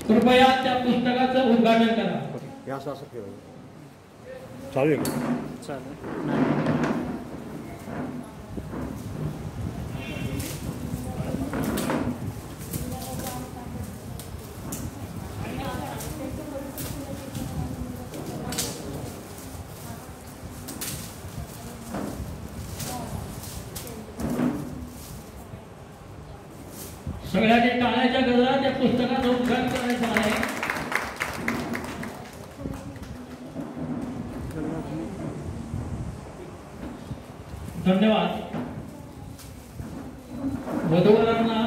कृपया त्या पुस्तकाचं उद्घाटन करा. या असं चालू आहे चालू. सगळ्यांनी टाळ्याच्या गजरात त्या पुस्तकाचं उद्घाटन करायचं आहे. धन्यवाद. वधूवरांना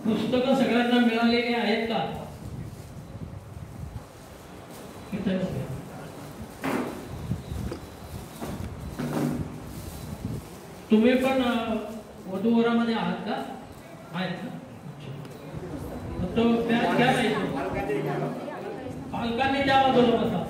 पुस्तकं सगळ्यांना मिळालेली आहेत का? तुम्ही पण वधूवरामध्ये आहात का? आहेत ना? तो बॅग घ्या नाही, पालकांनी त्या बाजूला बसा.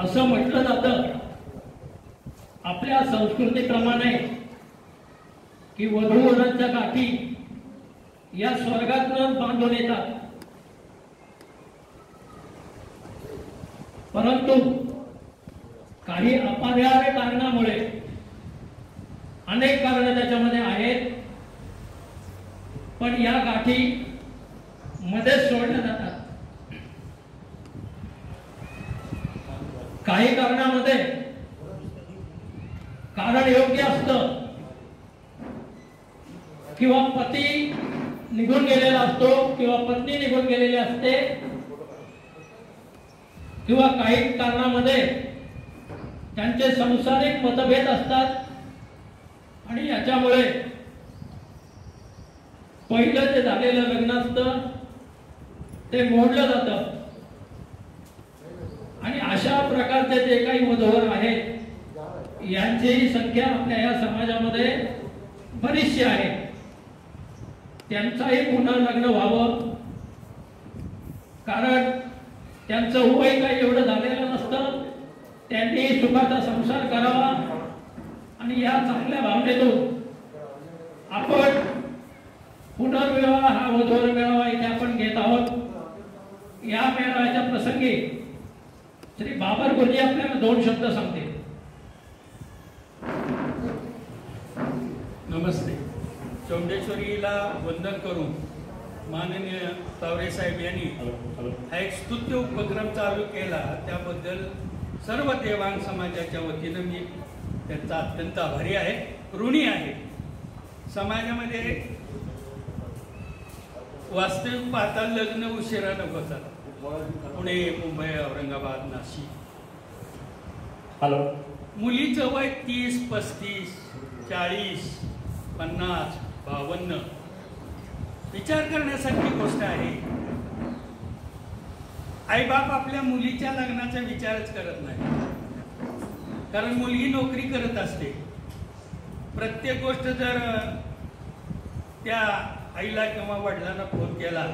असं म्हटलं जातं आपल्या संस्कृतीप्रमाणे की वधूवरांच्या गाठी या स्वर्गातून बांधून येतात. परंतु काही अपरिहार्य कारणामुळे अनेक कारणे त्याच्यामध्ये आहेत, पण या गाठी मध्येच सोडल्या जातात. काही कारणामध्ये कारण योग्य असतं किंवा पती निघून गेलेला असतो किंवा पत्नी निघून गेलेली असते किंवा काही कारणामध्ये त्यांचे सांसारिक मतभेद असतात आणि याच्यामुळे पहिलं जे झालेलं लग्न असतं ते मोडलं जातं. आणि अशा प्रकारचे जे काही वधूवर आहेत यांची संख्या आपल्या या समाजामध्ये बरीचशी आहे. त्यांचाही पुन्हा लग्न व्हावं, कारण त्यांचं वय काही एवढं झालेलं नसतं. त्यांनी सुखाचा संसार करावा आणि या चांगल्या भावनेतून आपण पुनर्विवाह हा वधूवर मेळावा इथे आपण घेत आहोत. या मेळाव्याच्या प्रसंगी श्री बाबर गुरुजी आपल्याला 2 शब्द सांगते. नमस्ते. चौंडेश्वरीला वंदन करून माननीय तावरे साहेब यांनी हा एक स्तुत्य उपक्रम चालू केला, त्याबद्दल सर्व देवांग समाजाच्या वतीनं मी त्यांचा अत्यंत आभारी आहे, ऋणी आहे. समाजामध्ये वास्तविक पाहता लग्न उशिरानं होतात. पुणे, मुंबई, औरंगाबाद, नाशिक. हॅलो. मुलीचं वय 30, 35, 40, 50, 52 विचार करण्यासारखी गोष्ट आहे. आईबाप आपल्या मुलीच्या लग्नाचा विचारच करत नाही, कारण मुलगी नोकरी करत असते. प्रत्येक गोष्ट जर त्या आईला किंवा वडिलांना फोन केला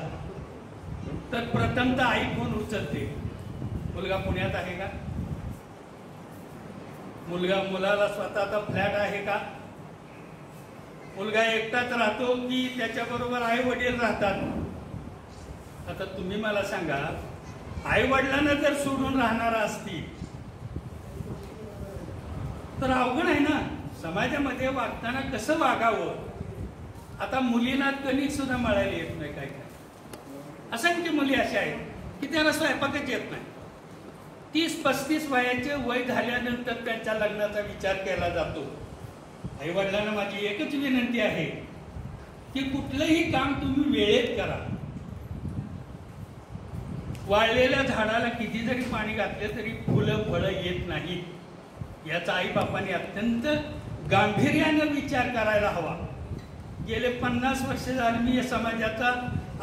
तर प्रथमतः आई फोन उचलते. मुलगा पुण्यात आहे का? मुलाला स्वतःचा फ्लॅट आहे का? मुलगा एकटाच राहतो की त्याच्याबरोबर आई वडील राहतात? आता तुम्ही मला सांगा, आई वडिलांना जर सोडून राहणार असतील तर अवघड आहे ना समाजामध्ये वागताना कसं वागावं. आता मुलींना कणिक सुद्धा मळायला येत नाही. काय असंख्य मुली अशा आहेत की त्यांना स्वयंपाकच येत नाही. 30-35 वयाचे वय झाल्यानंतर त्यांच्या लग्नाचा विचार केला जातो. आई वडिलांना माझी एकच विनंती आहे की कुठलंही काम तुम्ही वेळेत करा. वाळलेल्या झाडाला किती जरी पाणी घातले तरी फुलं फळं येत नाहीत. याचा आई बापाने अत्यंत गांभीर्यानं विचार करायला हवा. गेले 50 वर्ष झाले मी या समाजाचा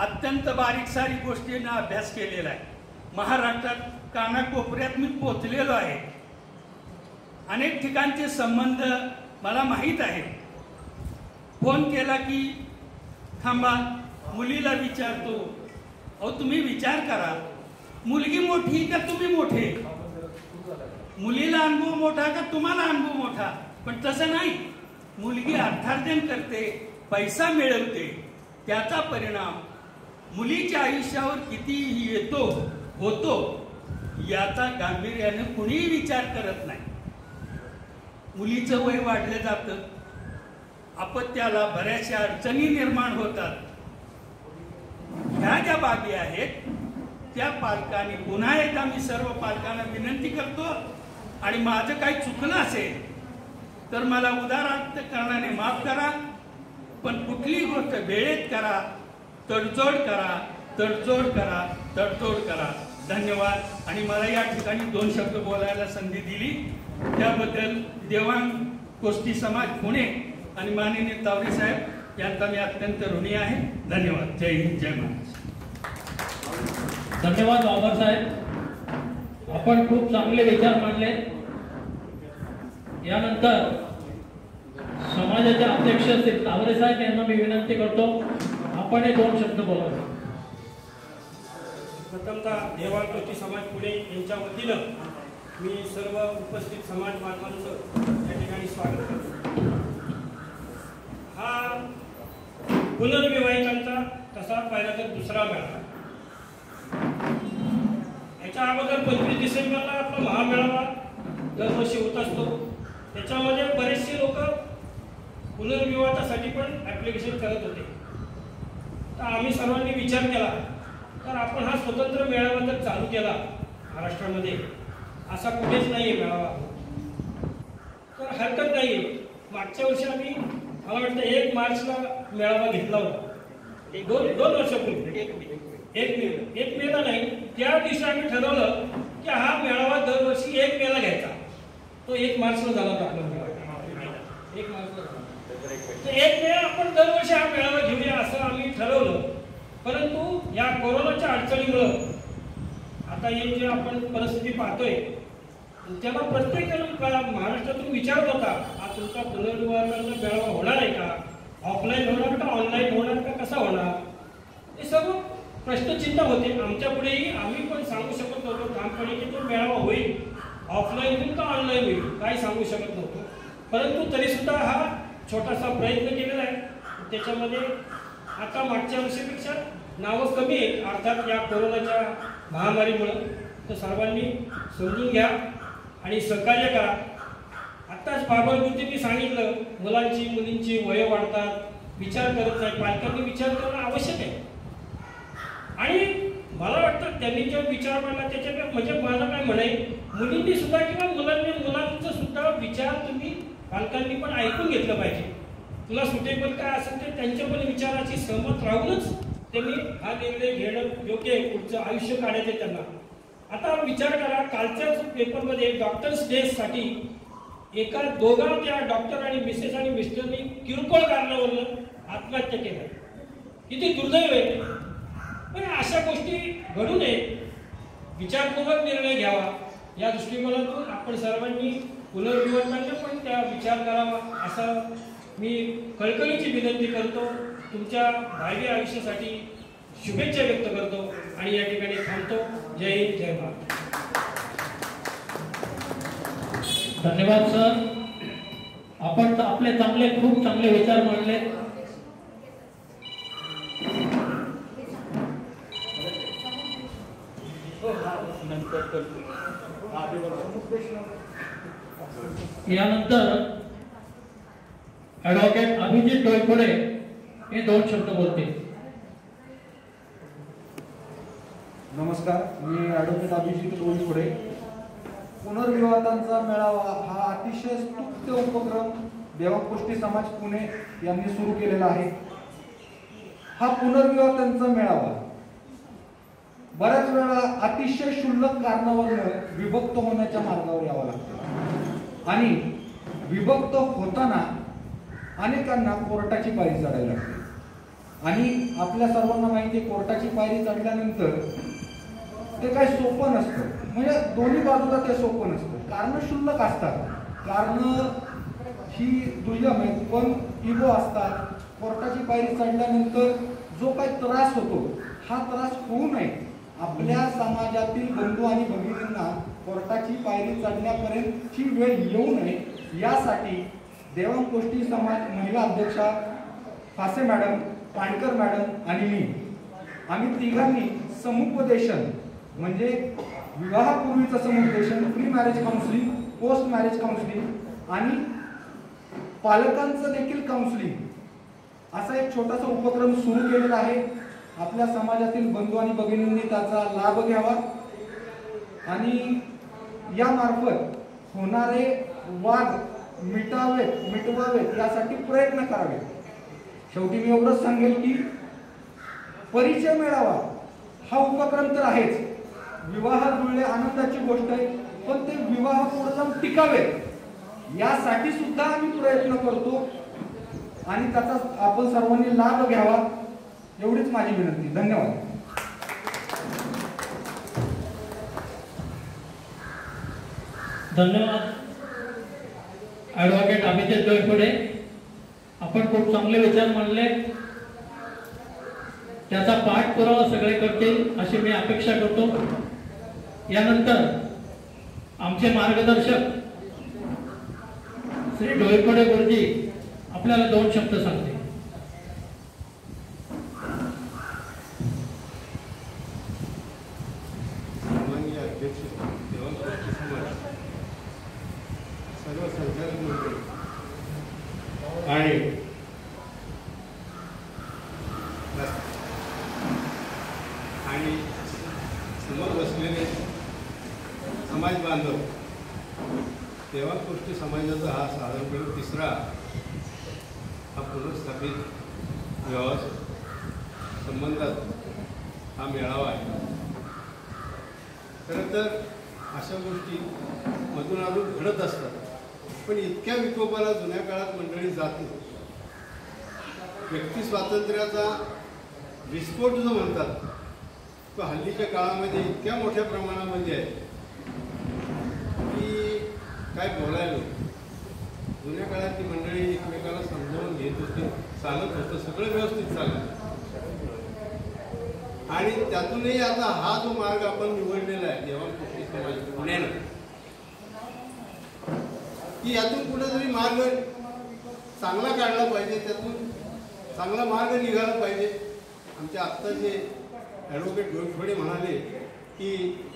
अत्यंत बारीक सारीक गोष्टींना अभ्यास केलेला आहे. महाराष्ट्रात कानाकोपऱ्यात मी पोचलेलो आहे. अनेक ठिकाणचे संबंध मला माहीत आहेत. फोन केला की थांबा मुलीला विचारतो. अहो तुम्ही विचार करा, मुलगी मोठी का तुम्ही मोठे? मुलीला अनुभव मोठा का तुम्हाला अनुभव मोठा? पण तसं नाही. मुलगी अर्थार्जन करते, पैसा मिळवते, त्याचा परिणाम मुलीच्या आयुष्यावर किती येतो होतो याचा गांभीर्याने कुणीही विचार करत नाही. मुलीचं वय वाढलं जातं, अपत्याला बऱ्याचशा अडचणी निर्माण होतात. ह्या ज्या बाबी आहेत त्या पालकांनी पुन्हा एकदा मी सर्व पालकांना विनंती करतो आणि माझं काही चुकलं असेल तर मला उदाहरणार्थ करण्याने माफ करा. पण कुठलीही गोष्ट वेळेत करा, तडजोड करा, तडजोड करा, तडजोड करा. धन्यवाद. आणि मला या ठिकाणी 2 शब्द बोलायला संधी दिली त्याबद्दल देवांग कोष्टी समाज पुणे आणि माननीय तावरे साहेब यांचा मी अत्यंत ऋणी आहे. धन्यवाद. जय हिंद, जय महाराष्ट्र. धन्यवाद बाबर साहेब, आपण खूप चांगले विचार मांडले. यानंतर समाजाचे अध्यक्ष श्री तावरे साहेब यांना मी विनंती करतो आपण 2 शब्द बोलावे. प्रथमतः देवांग कोष्टी समाज पुणे यांच्या वतीनं मी सर्व उपस्थित समाज बांधवांचं या ठिकाणी स्वागत करतो. हा पुनर्विवाहितांचा तसा पाहिला तर दुसरा मेळावा. याच्या अगोदर 25 डिसेंबरला आपला महामेळावा दरवर्षी होत असतो. त्याच्यामध्ये बरेचसे लोक पुनर्विवाहासाठी पण ॲप्लिकेशन करत होते. तर आम्ही सर्वांनी विचार केला तर आपण हा स्वतंत्र मेळावा जर चालू केला महाराष्ट्रामध्ये, असा कुठेच नाही आहे मेळावा, तर हरकत नाही. मागच्या वर्षी आम्ही मला वाटतं 1 मार्चला मेळावा घेतला होता. 2 वर्षापूर्वी 1 मेला नाही. त्या दिवशी आम्ही ठरवलं की हा मेळावा दरवर्षी 1 मेला घ्यायचा. तो 1 मार्चला झाला होता आपला मेळावा. 1 मार्चला झाला. तर 1 मे आपण दरवर्षी हा मेळावा घेऊया असं आम्ही ठरवलं. परंतु या कोरोनाच्या अडचणीमुळं आता हे जे आपण परिस्थिती पाहतोय त्याला प्रत्येकाला महाराष्ट्रातून विचारत होता हा तुमचा पुनर्विवाहाचा मेळावा होणार आहे का, ऑफलाईन होणार का ऑनलाईन होणार का, कसा होणार, हे सर्व प्रश्नचिन्ह होते. आमच्या पुढेही आम्ही पण सांगू शकत नव्हतो ठामपणे की तो मेळावा होईल, ऑफलाईन होईल का ऑनलाईन होईल, काही सांगू शकत नव्हतो. परंतु तरी सुद्धा हा छोटासा प्रयत्न केलेला आहे. त्याच्यामध्ये आता मागच्या वर्षीपेक्षा नावं कमी आहेत अर्थात या कोरोनाच्या महामारीमुळं. तर सर्वांनी समजून घ्या आणि सहकार्य करा. आत्ताच बाबरगुरुजींनी सांगितलं मुलांची मुलींची वय वाढतात, विचार करत नाही. पालकांनी विचार करणं आवश्यक आहे. आणि मला वाटतं त्यांनी जो विचार मांडला त्याच्याकडे म्हणजे माझं काय म्हणाय मुलींनी सुद्धा किंवा मुलांचा सुद्धा विचार तुम्ही पालकांनी पण ऐकून घेतलं पाहिजे. तुला सुटेबल काय असेल ते त्यांच्या पण विचाराची सहमत राहूनच त्यांनी हा निर्णय घेणं योग्य आहे. पुढचं आयुष्य काढायचं त्यांना. आता विचार करा कालच्याच पेपरमध्ये डॉक्टर्स डे साठी दोघा त्या डॉक्टर आणि मिसेस आणि मिस्टरनी किरकोळ कारणावरून आत्महत्या केल्या. किती दुर्दैव आहे. पण अशा गोष्टी घडू नये, विचारपूर्वक निर्णय घ्यावा. या दृष्टिकोनातून आपण सर्वांनी पुनर्विवाहांना पण त्या विचार करावा असं मी कळकळीची विनंती करतो. तुमच्या भावी आयुष्यासाठी शुभेच्छा व्यक्त करतो आणि या ठिकाणी थांबतो. जय हिंद, जय महाराष्ट्र. धन्यवाद सर. आपण आपले खूप चांगले विचार मांडले. नंतर करतो. यानंतर ॲडव्होकेट अभिजित डोईफोडे हे 2 शब्द बोलतील. नमस्कार, मी ॲडव्होकेट अभिजित डोईफोडे. पुनर्विवादांचा मेळावा हा अतिशय स्तुत्य उपक्रम देवापुष्टी समाज पुणे यांनी सुरू केलेला आहे. हा पुनर्विवादांचा मेळावा बऱ्याच वेळा अतिशय क्षुल्लक कारणावरून विभक्त होण्याच्या मार्गावर यावं लागतं आणि विभक्त होताना अनेकांना कोर्टाची पायरी चढायला लागते. आणि आपल्या सर्वांना माहिती आहे, कोर्टाची पायरी चढल्यानंतर ते काही सोपं नसतं. म्हणजे दोन्ही बाजूला ते सोपं नसतं. कारण क्षुल्लक असतात, कारण ही दुय्यम आहेत, पण इगो असतात. कोर्टाची पायरी चढल्यानंतर जो काही त्रास होतो हा त्रास होऊ नये, आपल्या समाजातील बंधू आणि भगिनींना कोर्टाची पायरी चढण्यापर्यंतची वेळ येऊ नये यासाठी देवापुष्टी समाज महिला अध्यक्षा फासे मॅडम, पाणकर मॅडम आणि मी आम्ही तिघांनी समुपदेशन म्हणजे विवाहापूर्वीचं समुपदेशन, pre marriage counselling, post marriage counselling आणि पालकांचं देखील काउन्सिलिंग असा एक छोटासा उपक्रम सुरू केलेला आहे. आपल्या समाजातील बंधू आणि भगिनींनी त्याचा लाभ घ्यावा आणि यामार्फत होणारे वाद मिटवावेत यासाठी प्रयत्न करावे. शेवटी मी एवढंच सांगेल की परिचय मेळावा हा उपक्रम तर आहेच, विवाह जुळले आनंदाची गोष्ट आहे, पण ते विवाह पुढे जाऊन टिकावे यासाठी सुद्धा आम्ही प्रयत्न करतो आणि त्याचा आपण सर्वांनी लाभ घ्यावा एवढीच माझी विनंती. धन्यवाद. धन्यवाद ॲडव्होकेट अभिजित डोईफोडे. आपण खूप चांगले विचार मांडले, त्याचा पाठपुरावा सगळे करतील अशी मी अपेक्षा करतो. यानंतर आमचे मार्गदर्शक श्री डोईफोडे गुरुजी आपल्याला 2 शब्द सांगतील. सर्व संचालक मंडळी आणि समोर बसलेले समाज बांधव, देवापुष्टी समाजाचा हा साधारणपणे 3रा हा पुनर्स्थापित विवाह संबंधात हा मेळावा आहे. खरं तर अशा गोष्टी मधून अजून घडत असतात, पण इतक्या विकोपाला जुन्या काळात मंडळी जात नाही. व्यक्ती स्वातंत्र्याचा विस्फोट जो म्हणतात तो हल्लीच्या काळामध्ये इतक्या मोठ्या प्रमाणामध्ये आहे की काय बोलायला. जुन्या काळातली मंडळी एकमेकाला समजावून घेत होती, चालत होतं, सगळं व्यवस्थित चाललं. आणि त्यातूनही आता हा जो मार्ग आपण निवडलेला आहे देवापुष्टी समाज पुण्यानं, की यातून कुठेतरी मार्ग चांगला काढला पाहिजे, त्यातून चांगला मार्ग निघाला पाहिजे. आमच्या आत्ताचे ॲडव्होकेट डोईफोडे म्हणाले की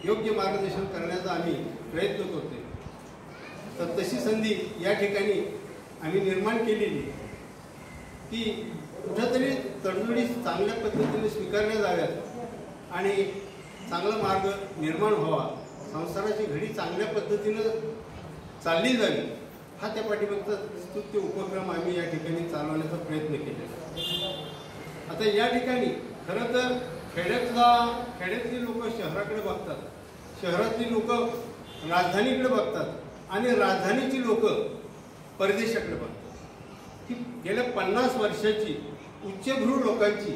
योग्य मार्गदर्शन करण्याचा आम्ही प्रयत्न करतोय. तर तशी संधी या ठिकाणी आम्ही निर्माण केलेली की कुठंतरी तडजोडी चांगल्या पद्धतीने स्वीकारल्या जाव्यात आणि चांगला मार्ग निर्माण व्हावा, संसाराची घडी चांगल्या पद्धतीनं चालली जावी, हा त्या पाठीमागचा स्तुत्य उपक्रम आम्ही या ठिकाणी चालवण्याचा प्रयत्न केला. आता या ठिकाणी खरं तर खेड्यातली लोक शहराकडे बघतात, शहरातली लोक राजधानीकडे बघतात आणि राजधानीची लोक परदेशाकडे बघतात. ही गेल्या 50 वर्षाची उच्चभ्रू लोकांची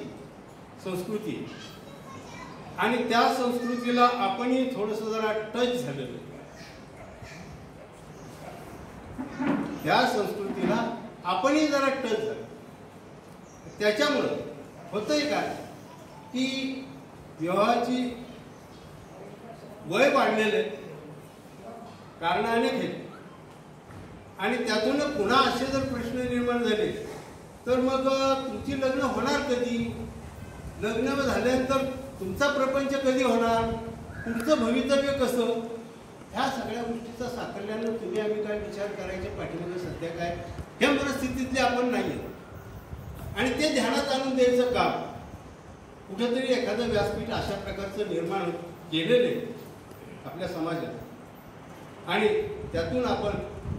संस्कृती आणि त्या संस्कृतीला आपणही थोडंसं जरा टच झालेलं. त्या संस्कृतीला आपणही जरा टच झालं. त्याच्यामुळं होतंय काय की विवाहाची वय वाढलेलं आहे, कारण अनेक आहेत आणि त्यातून पुन्हा असे जर प्रश्न निर्माण झाले तर मग तुमची लग्न होणार कधी, लग्न झाल्यानंतर तुमचा प्रपंच कधी होणार, तुमचं भवितव्य कसं, ह्या सगळ्या गोष्टीचा साकल्यानं तुम्ही आम्ही काय विचार करायच्या पाठीमागे सध्या काय ह्या मनस्थितीतले आपण नाही आणि ते ध्यानात आणून द्यायचं काम कुठेतरी एखादं व्यासपीठ अशा प्रकारचं निर्माण केलेलं आहे आपल्या समाजात आणि त्यातून आपण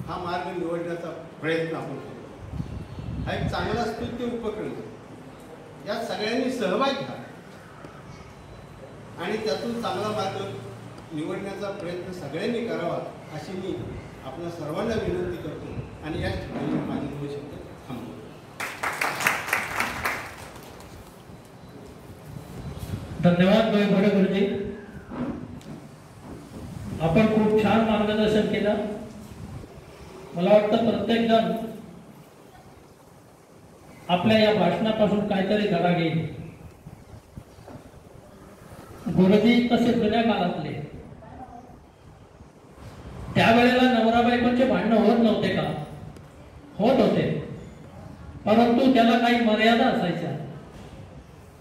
हा मार्ग निवडण्याचा प्रयत्न आपण करतो. हा एक चांगला स्तुत्य उपक्रम यात सगळ्यांनी सहभाग घ्या आणि त्यातून चांगला मार्ग निवडण्याचा प्रयत्न सगळ्यांनी करावा अशी मी आपल्या सर्वांना विनंती करतो आणि या ठिकाणी माझे 2 शब्द थांबतो. धन्यवाद गोयफळे गुरुजी. आपण खूप छान मार्गदर्शन केलं. मला वाटतं प्रत्येक जण आपल्या या भाषणापासून काहीतरी धडा घेईल. गुरुजी तसे जुन्या काळातले, त्यावेळेला नवरा बायकोचे भांडणं होत नव्हते का? होत होते, परंतु त्याला काही मर्यादा असायच्या,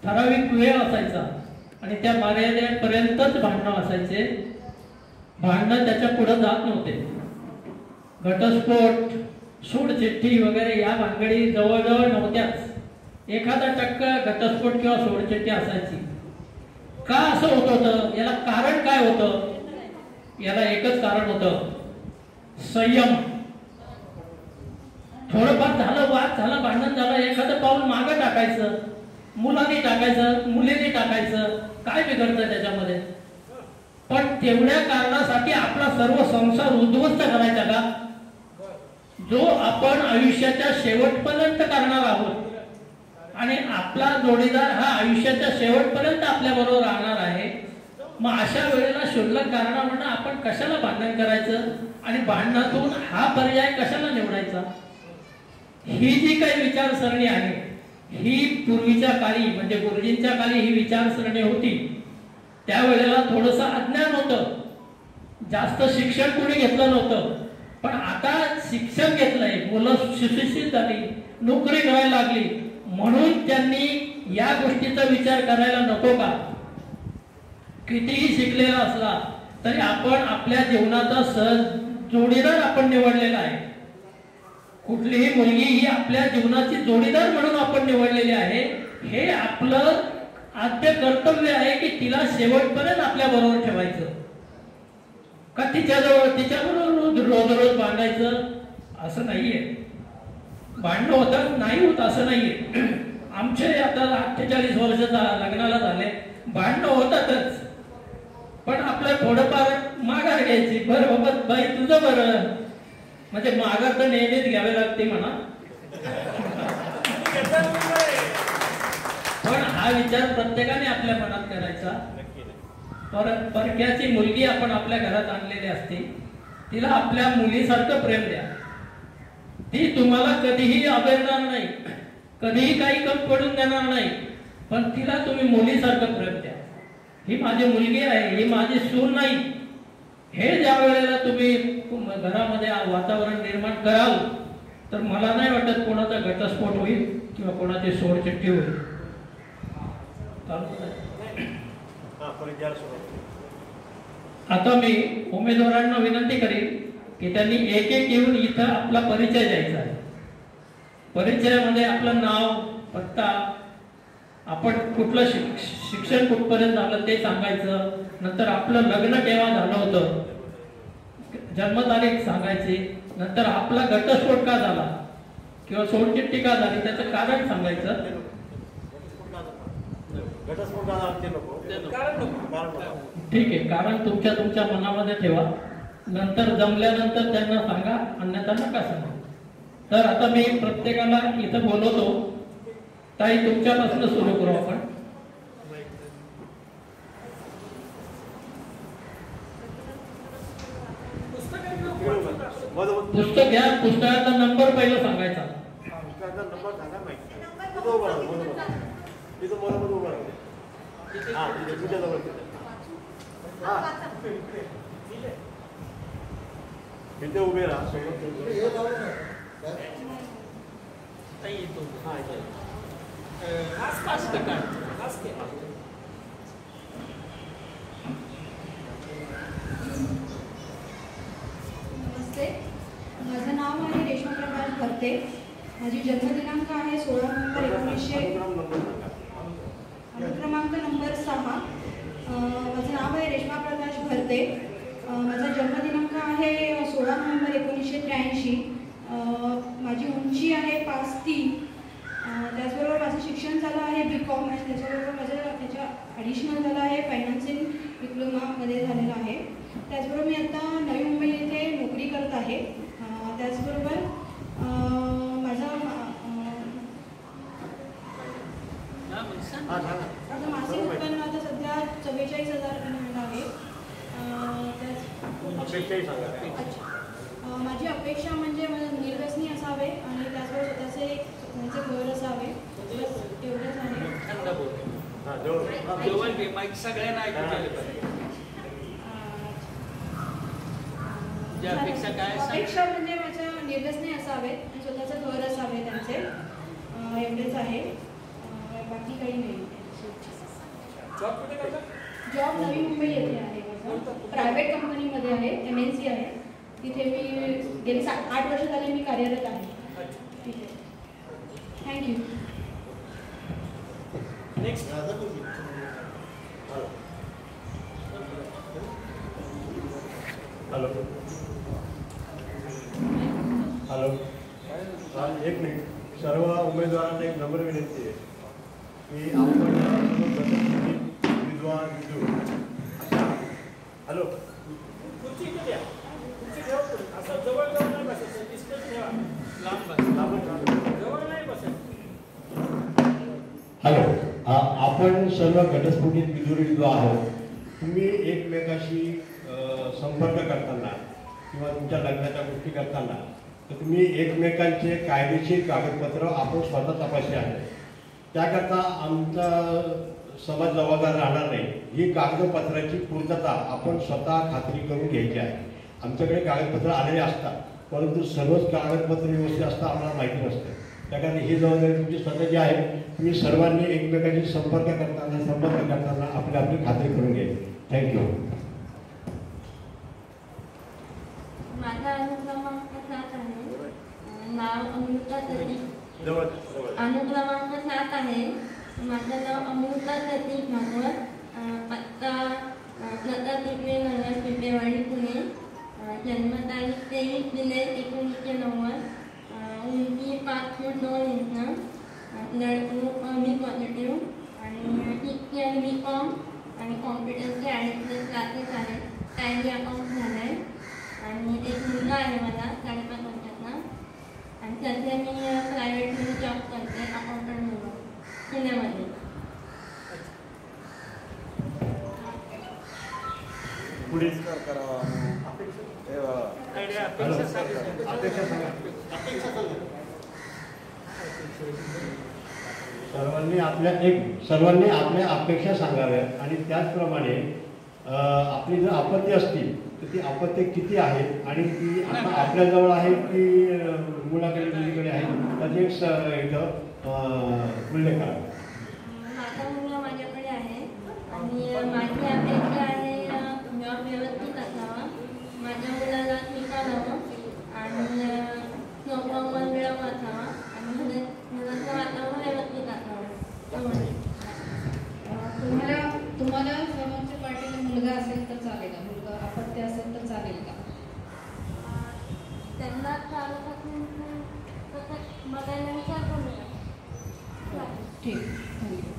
ठराविक वेळ असायचा आणि त्या मर्यादेपर्यंतच भांडणं असायचे. भांडणं त्याच्या पुढे जात नव्हते. घटस्फोट, सोडचिठ्ठी वगैरे या भानगडी जवळजवळ नव्हत्याच. एखादा टक्का घटस्फोट किंवा सोडचिठ्ठी असायची. का असं होत होतं? याला कारण काय होतं? याला एकच कारण होतं, संयम. थोडंफार झालं, वाद झाला, भांडण झालं, एखादं पाऊल मागं टाकायचं, मुलांनी टाकायचं, मुलींनी टाकायचं, काय बिघडतं त्याच्यामध्ये? पण तेवढ्या कारणासाठी आपला सर्व संसार उद्ध्वस्त करायचा का? जो आपण आयुष्याच्या शेवटपर्यंत करणार आहोत आणि आपला जोडीदार हा आयुष्याच्या शेवटपर्यंत आपल्या बरोबर राहणार आहे, मग अशा वेळेला क्षुल्लक कारणावरून आपण कशाला भांडण करायचं आणि भांडणातून हा पर्याय कशाला निवडायचा? ही जी काही विचारसरणी आहे ही पूर्वीच्या काळी म्हणजे गुरुजींच्या काळी ही विचारसरणी होती. त्यावेळेला थोडंसं अज्ञान होतं, जास्त शिक्षण कोणी घेतलं नव्हतं. पण आता शिक्षण घेतलंय, मुलं सुशिक्षित झाली, नोकरी करायला लागली, म्हणून त्यांनी या गोष्टीचा विचार करायला नको का? कितीही शिकलेला असला तरी आपण आपल्या जीवनाचा सहज जोडीदार आपण निवडलेला आहे. कुठलीही मुलगी ही आपल्या जीवनाची जोडीदार म्हणून आपण निवडलेली आहे. हे आपलं आद्य कर्तव्य आहे की तिला शेवटपर्यंत आपल्या बरोबर ठेवायचं. का तिच्याबरोबर रोज रोज भांडायचं असं नाहीये. भांडणं होतात नाही होत असं नाहीये. आमचे आता 48 वर्ष लग्नाला झाले, भांडणं होतातच. पण आपलं थोडंफार माघार घ्यायची. बरं बाबा बाई तुझं बरं, म्हणजे माघार तर नेहमीच घ्यावी लागते म्हणा. पण हा विचार प्रत्येकाने आपल्या मनात करायचा. परक्याची मुलगी आपण आपल्या घरात आणलेली असते, तिला आपल्या मुलीसारखं प्रेम द्या. ती तुम्हाला कधीही अभेरणार नाही, कधीही काही कमी पडून देणार नाही, पण तिला तुम्ही मुलीसारखं प्रेम द्या. ही माझी मुलगी आहे, ही माझी सून नाही. हे ज्या वेळेला तुम्ही घरामध्ये वातावरण निर्माण कराल तर मला नाही वाटत कोणाचा घटस्फोट होईल किंवा कोणाची सोडचिठ्ठी होईल. आता मी उमेदवारांना विनंती करीन की त्यांनी एक एक येऊन इथं आपला परिचय द्यायचा आहे. परिचयामध्ये आपलं नाव, पत्ता, आपण कुठलं शिक्षण कुठपर्यंत झालं ते सांगायचं. नंतर आपलं लग्न केव्हा झालं होतं, जन्मतारीख सांगायची. नंतर आपला घटस्फोट का झाला किंवा सोडचिठ्ठी का झाली त्याचं कारण सांगायचं. ठीक आहे, कारण तुमच्या मनामध्ये ठेवा. नंतर जमल्यानंतर त्यांना सांगा, अन्यथा नका सांगा. तर आता मी प्रत्येकाला इथं बोलवतो. ताई तुमच्यापासून सुरू करू आपण. पुस्तक घ्या, पुस्तकाचा नंबर पहिला सांगायचा. इथे उभे राहा. भरते. माझी जन्मदिनांक आहे 16 नोव्हेंबर 1900. अनुक्रमांक नंबर 6. माझं नाव आहे रेश्मा प्रकाश भरते. माझा जन्मदिनांक आहे 16 नोव्हेंबर 1983. माझी उंची आहे 5'3". त्याचबरोबर माझं शिक्षण झालं आहे BCom आणि त्याच्या ॲडिशनल झालं आहे फायनान्सिंग डिप्लोमामध्ये झालेलं आहे. त्याचबरोबर मी आता नवी मुंबई येथे नोकरी करत आहे. त्याचबरोबर माझं मासिक उत्पन्न आता सध्या 44,000 आहे. माझी अपेक्षा म्हणजे मला निर्व्यसनी असावे आणि त्याचबरोबर स्वतःचे त्यांचे घर असावे. एवढंच आहे. अपेक्षा म्हणजे माझ्या निर्व्यसनी असावे आणि स्वतःचं घर असावे त्यांचे. एवढेच आहे. बाकी काही नाही. जॉब नवी मुंबई येथे आहे. प्रायव्हेट कंपनीमध्ये आहे. MNC आहे. तिथे मी गेली 8 वर्ष झाली मी कार्यरत आहे. ठीक आहे. थँक्यू. नेक्स्ट. Hello hello. एक मिनिट. सर्व उमेदवारांना एक नम्र विनंती आहे की आपण विद्वान विदू. हॅलो. खुर्ची इथे द्या. खुर्ची ठेवा. असं जवळ जवळ नाही बसायचं. डिस्टन्स ठेवा. जवळ नाही बसायचं. हॅलो. आपण सर्व घटस्फोटित विदुर आहोत. तुम्ही एकमेकाशी संपर्क करताना किंवा तुमच्या लग्नाच्या गोष्टी करताना तर तुम्ही एकमेकांचे कायदेशीर कागदपत्र आपण स्वतः तपासले आहे. त्याकरता आमचा समाज जबाबदार राहणार नाही. ही कागदपत्राची पूर्तता आपण स्वतः खात्री करून घ्यायची आहे. आमच्याकडे कागदपत्र आलेले असतात परंतु सर्वच कागदपत्र व्यवस्थित असता आम्हाला माहिती नसतं. त्याकरता ही जबाबदारी तुमची स्वतःची आहे. तुम्ही सर्वांनी एकमेकांशी संपर्क करताना आपली खात्री करून घ्यायची. थँक्यू. माझा अनुक्रमांक 7 आहे. नाव अमृता सतीश. अनुक्रमांक 7 आहे. माझं नाव अमृता सतीश भागवत. पत्ता प्रताप टिकवे नगर पिपेवाडी पुणे. जन्मतारीख 23 जुलै 1990. उंची 5 फूट 2 इंच. ग्रुप मी पॉझिटिव्ह आणि शिक्षण BCom आणि कॉम्प्युटरचे ॲडिशनल क्लासेस आहेत. टॅली अकाउंट झालं आहे आणि एक मुलगा आहे मला 5.5 वर्षाचा. आणि सध्या मी प्रायव्हेटमध्ये जॉब करते अकाउंटंट म्हणून पुण्यामध्ये. पुढे सर्वांनी आपल्या अपेक्षा सांगाव्या आणि त्याचप्रमाणे आपली जर आपत्ती असतील तर ती आपत्ती किती आहे आणि ती आता आपल्याजवळ आहे की मुलाकडे मुलीकडे आहे त्याचे एक इथं उल्लेख करा. माझा मुलगा माझ्याकडे आहे आणि माझी अपेक्षा आहे जॉब व्यवस्थित असावा. माझ्या मुलाला शिकावं आणि सोपं मिळवं असावा आणि घराचं वातावरण व्यवस्थित असावं. तुम्हाला समोरच्या पार्टीला मुलगा असेल तर चालेल का? मुलगा अपत्य असेल तर चालेल का? त्यांना चालत असेल तर बघायला विचार करू शकतो. ठीक. थँक्यू.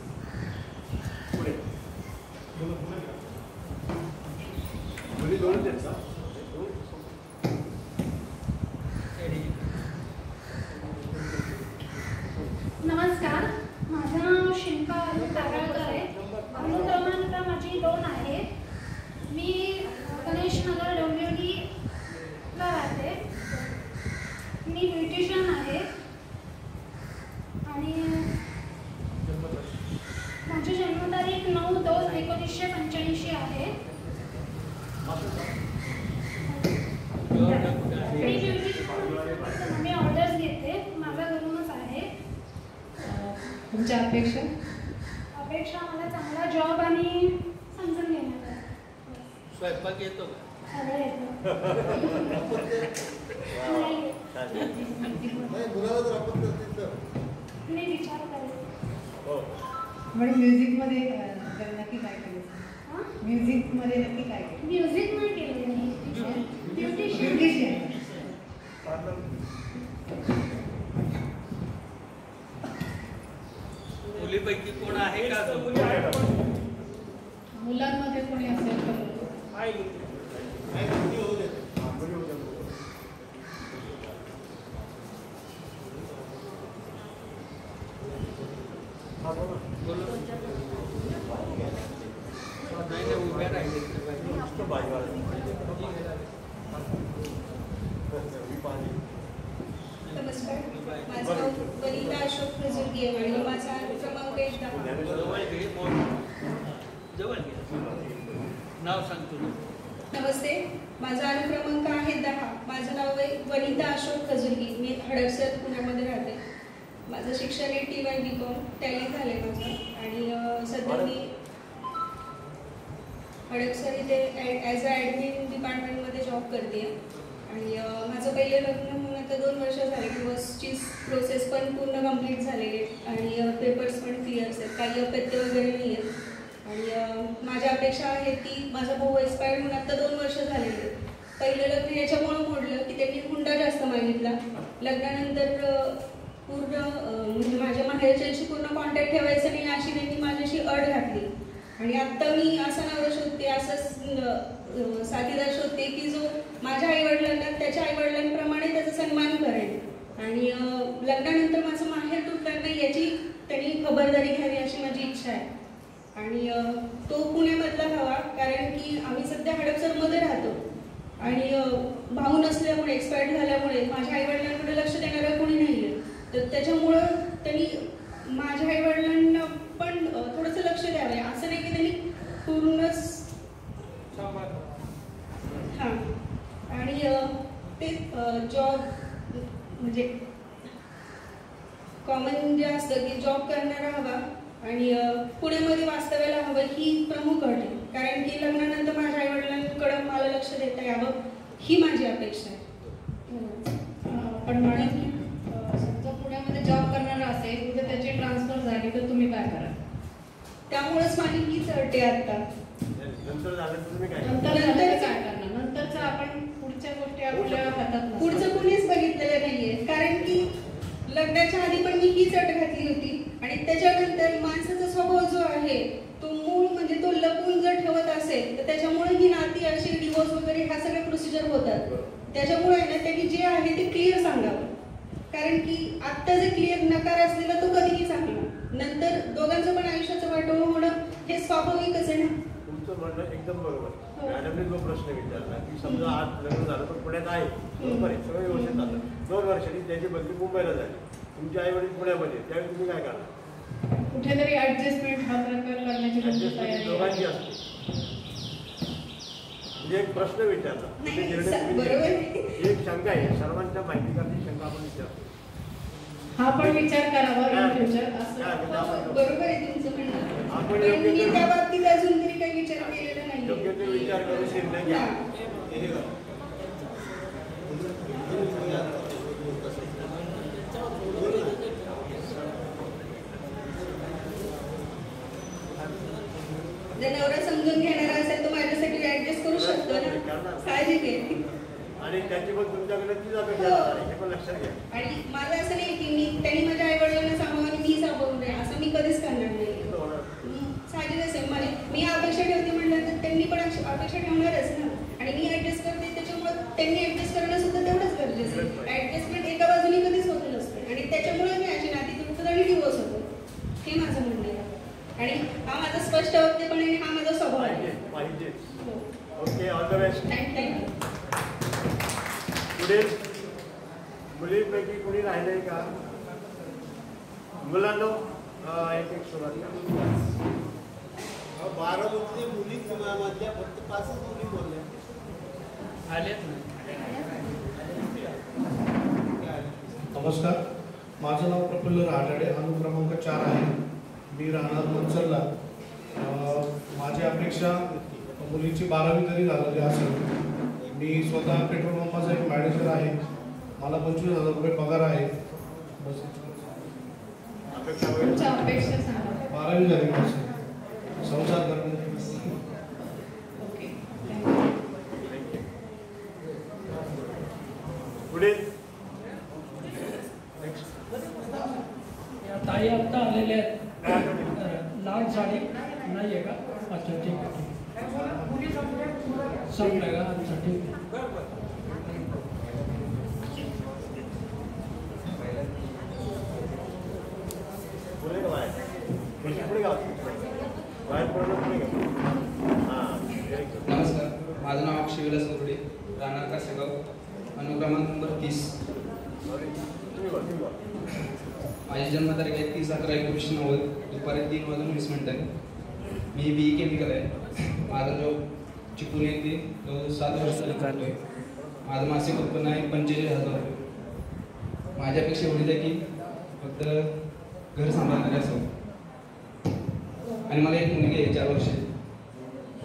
नमस्कार. माझं नाव शिल्पा तारळकर आहे. अनुक्रमांक माझी 2 आहे. मी गणेश नगर डोंबिवलीला राहते. मी ब्युटिशियन आहे आणि माझी जन्मतारीख 9/2/1985 आहे. मी ब्युटिशियन मी ऑर्डर्स घेते. माझा घरूनच आहे. तुमच्या अपेक्षा? अपेक्षा मला चांगला जॉब आणि समजून घेण्याचा. स्वयंपाक येतो का? सगळं येतं. मी विचार करेन. मॅडम म्युझिकमध्ये नक्की काय करायचं? म्युझिकमध्ये नक्की काय करायचं? म्युझिक नाही केलेलं नाही. ब्युटिशियन. ब्युटिशियन. मुलीपैकी कोण आहे का तो? मुलांमध्ये कोणी असेल तर उभ्या राहिले. नमस्कार, माझं नाव वनिता अशोक खजुर्गी आहे आणि माझा क्रमांक 10. नाव सांगतो. नमस्ते, माझा अनुक्रमांक आहे 10. माझं नाव आहे वनिता अशोक खजुर्गी. मी हडपसर पुण्यामध्ये राहते. माझं शिक्षण आहे TY BCom टॅली झालं आहे माझं आणि सध्या मी हडपसर इथे ॲज अ ॲडमिन डिपार्टमेंटमध्ये जॉब करते आणि माझं पहिलं लग्न होऊन आता 2 वर्ष झाले. डिवोर्सची प्रोसेस पण पूर्ण कंप्लीट झालेली आहे आणि पेपर्स पण क्लिअर्स आहेत, काही अपत्य वगैरे नाही आहेत आणि माझ्या अपेक्षा आहे की माझा भाऊ एक्सपायर होऊन आता 2 वर्ष झालेले आहेत. पहिलं लग्न याच्यामुळं मोडलं की त्यांनी हुंडा जास्त मागितला. लग्नानंतर पूर्ण म्हणजे माझ्या माहेरच्यांशी पूर्ण कॉन्टॅक्ट ठेवायचं नाही अशी त्यांनी माझ्याशी अट घातली आणि आत्ता मी असा नवरा शोधते, असं साथीदार शोधते की जो माझ्या आईवडिलांना त्याच्या आईवडिलांप्रमाणे त्याचा सन्मान करेल आणि लग्नानंतर माझं माहेर तुटणार नाही याची त्यांनी खबरदारी घ्यावी अशी माझी इच्छा आहे आणि तो पुण्यामधला हवा, कारण की आम्ही सध्या हडपसरमध्ये राहतो आणि भाऊ नसल्यामुळे एक्सपायर्ड झाल्यामुळे माझ्या आईवडिलांकडे लक्ष देणारं कोणी नाही आहे. तर त्याच्यामुळं त्यांनी माझ्या आईवडिलांना पण थोडंसं लक्ष द्यावं. असं नाही की त्यांनी पूर्णच हां आणि ते जॉब म्हणजे कॉमन जे असतं की जॉब करणारा हवा आणि पुण्यामध्ये वास्तव्याला हवं ही प्रमुख अट आहे, कारण की लग्नानंतर माझ्या आईवडिलांकडं मला लक्ष देता यावं ही माझी अपेक्षा आहे. पण मॅडम समजा पुण्यामध्ये जॉब करणारा असेल उद्या त्याची ट्रान्सफर झाली तर तुम्ही काय कराल? त्यामुळेच माझी हीच अट आहे आता. नंतर काय करणार? नंतरचं आपण पुढच्या गोष्टी आपल्या हातात पुढचं कुणीच बघितलेलं नाहीये, कारण की लग्नाच्या आधी पण मी हीच अट घातली होती आणि त्याच्यानंतर माणसाचा स्वभाव जो आहे तो मूळ म्हणजे तो लपून जर ठेवत असेल तर त्याच्यामुळे ही नाती अशी डिवोर्स वगैरे ह्या सगळ्या प्रोसिजर होतात. त्याच्यामुळे ना त्यांनी जे आहे ते क्लिअर सांगावं, कारण की आत्ता जे क्लिअर नकार असलेला तो कधीही सांगला नंतर दोघांचं पण आयुष्याचं वाटोळं होणं हे स्वाभाविकच आहे ना. तुमचं म्हणणं एकदम बरोबर. मॅडमने जो प्रश्न विचारला की समजा आज लग्न झालं पण पुण्यात आहे, बरोबर आहे, सगळं व्यवस्थित झालं, 2 वर्षांनी त्याची बदली मुंबईला झाली, तुमचे आई वडील पुण्यामध्ये, त्यावेळी तुम्ही काय करणार? कुठेतरी ऍडजस्टमेंट हा प्रकार करण्याची तयारी दोघांची असते. म्हणजे एक प्रश्न विचारला, एक शंका आहे, सर्वांच्या माहितीसाठी शंका आपण विचारतो. हा पण विचार करावा इन फ्युचर. बरोबर आहे तुमचं म्हणणं, पण मी त्या बाबतीत अजून तरी काही विचार केलेला नाही. योग्य ते विचार करून निर्णय घ्या. जर नवरा समजून घेणारा असेल तर माझ्यासाठी ऍडजस्ट करू शकतो ना, साहजिक आहे. आणि त्याची पण तुमच्याकडे तीच अपेक्षा आहे, हे पण लक्षात घ्या. आणि माझं असं नाही की त्यांनी माझ्या आई वडिलांना सांभाळून आणि मी सांभाळून नाही, असं मी कधीच करणार नाही. साहजिकच आहे, म्हणजे मी अपेक्षा ठेवते म्हटलं तर त्यांनी पण अपेक्षा ठेवणारच ना, आणि मी ऍडजस्ट करते त्याच्यामुळे त्यांनी ऍडजस्ट करणं सुद्धा तेवढंच गरजेचं आहे. ऍडजस्टमेंट एका बाजूने कधीच होत नसते आणि त्याच्यामुळे मी अशी नाती तुटतात आणि डिवोर्स होतो, हे माझं म्हणणं आहे. आणि हा माझा स्पष्ट वक्तेपणे हा माझा स्वभाव आहे. पाहिजे. Okay, all the best. Thank you. पुढे मुलींपैकी कोणी राहिलंय का? मुलांना एक सुरुवात. बारामतीतल्या मुली मधल्या फक्त 5च मुली बोलल्या. नमस्कार, माझं नाव प्रफुल्ल राठाडे, अनुक्रमांक 4 आहे. मी राहणार मनसरला. माझी अपेक्षा मुलीची 12वी जरी झालेली असेल, मी स्वतः पेट्रोल पंपाचा एक मॅनेजर आहे मला 25,000 रुपये पगार आहे. बस तुमच्या अपेक्षा सांगा. 12वी झाली माझी. संसार करणे. ओके. पुढे या ताई आत्ता आलेल्या आहेत. लाल साडी नाही आहे का? अच्छा ठीक आहे. संपलं का? अच्छा ठीक आहे. नमस्कार, माझं नाव अक्षय विलास कोरडे, राहणार कासेगाव, अनुक्रमांक नंबर 30. माझी जन्मतारीख आहे 30/11/1990, दुपारी 3:20. मी BE केमिकल आहे. माझा जॉब चिपळूण येथे 7 वर्ष करतोय. माझं मासिक उत्पन्न आहे 45,000 रुपये. माझी अपेक्षा एवढीच आहे की फक्त घर सांभाळणारे असावं आणि मला एक मुलगी आहे 4 वर्ष,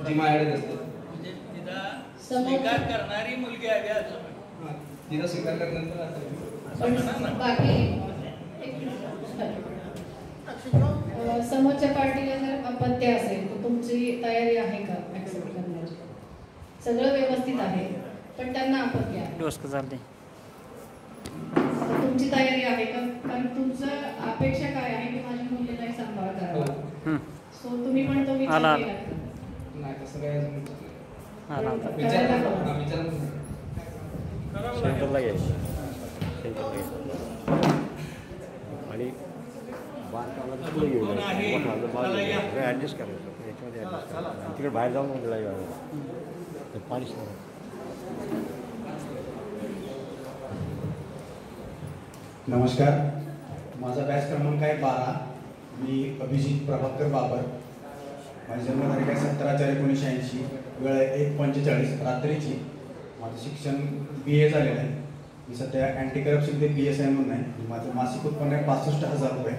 जी माझ्याकडे असते. म्हणजे तिला स्वीकार करणारी मुलगी आहे असं. तिला स्वीकार करण्यानंतर बाकी समोरच्या पार्टीला जर अपत्य असेल तर तुमची तयारी आहे का ऍक्सेप्ट करण्याची? सगळं व्यवस्थित आहे पण त्यांना अपत्य आहे, तर तुमची तयारी आहे का? कारण तुमचं अपेक्षा काय आहे की माझ्या मुलीला सांभाळ करावा, सो तुम्ही पण तो विचार केला का? नाही तसं काय सेंटरला घ्यायचं आणि ॲडजस्ट करायचं याच्यामध्ये तिकडे बाहेर जाऊन पाणी. नमस्कार, माझा बॅच क्रमांक आहे 12. मी अभिजित प्रभाकर बाबर. माझी जन्मतारीख आहे 17/4/1980. वेळ आहे 1:45 रात्रीची. माझं शिक्षण BA झालेलं आहे. मी सध्या अँटी करप्शन ते PSI म्हणून आहे. माझं मासिक उत्पन्न आहे 65,000 रुपये.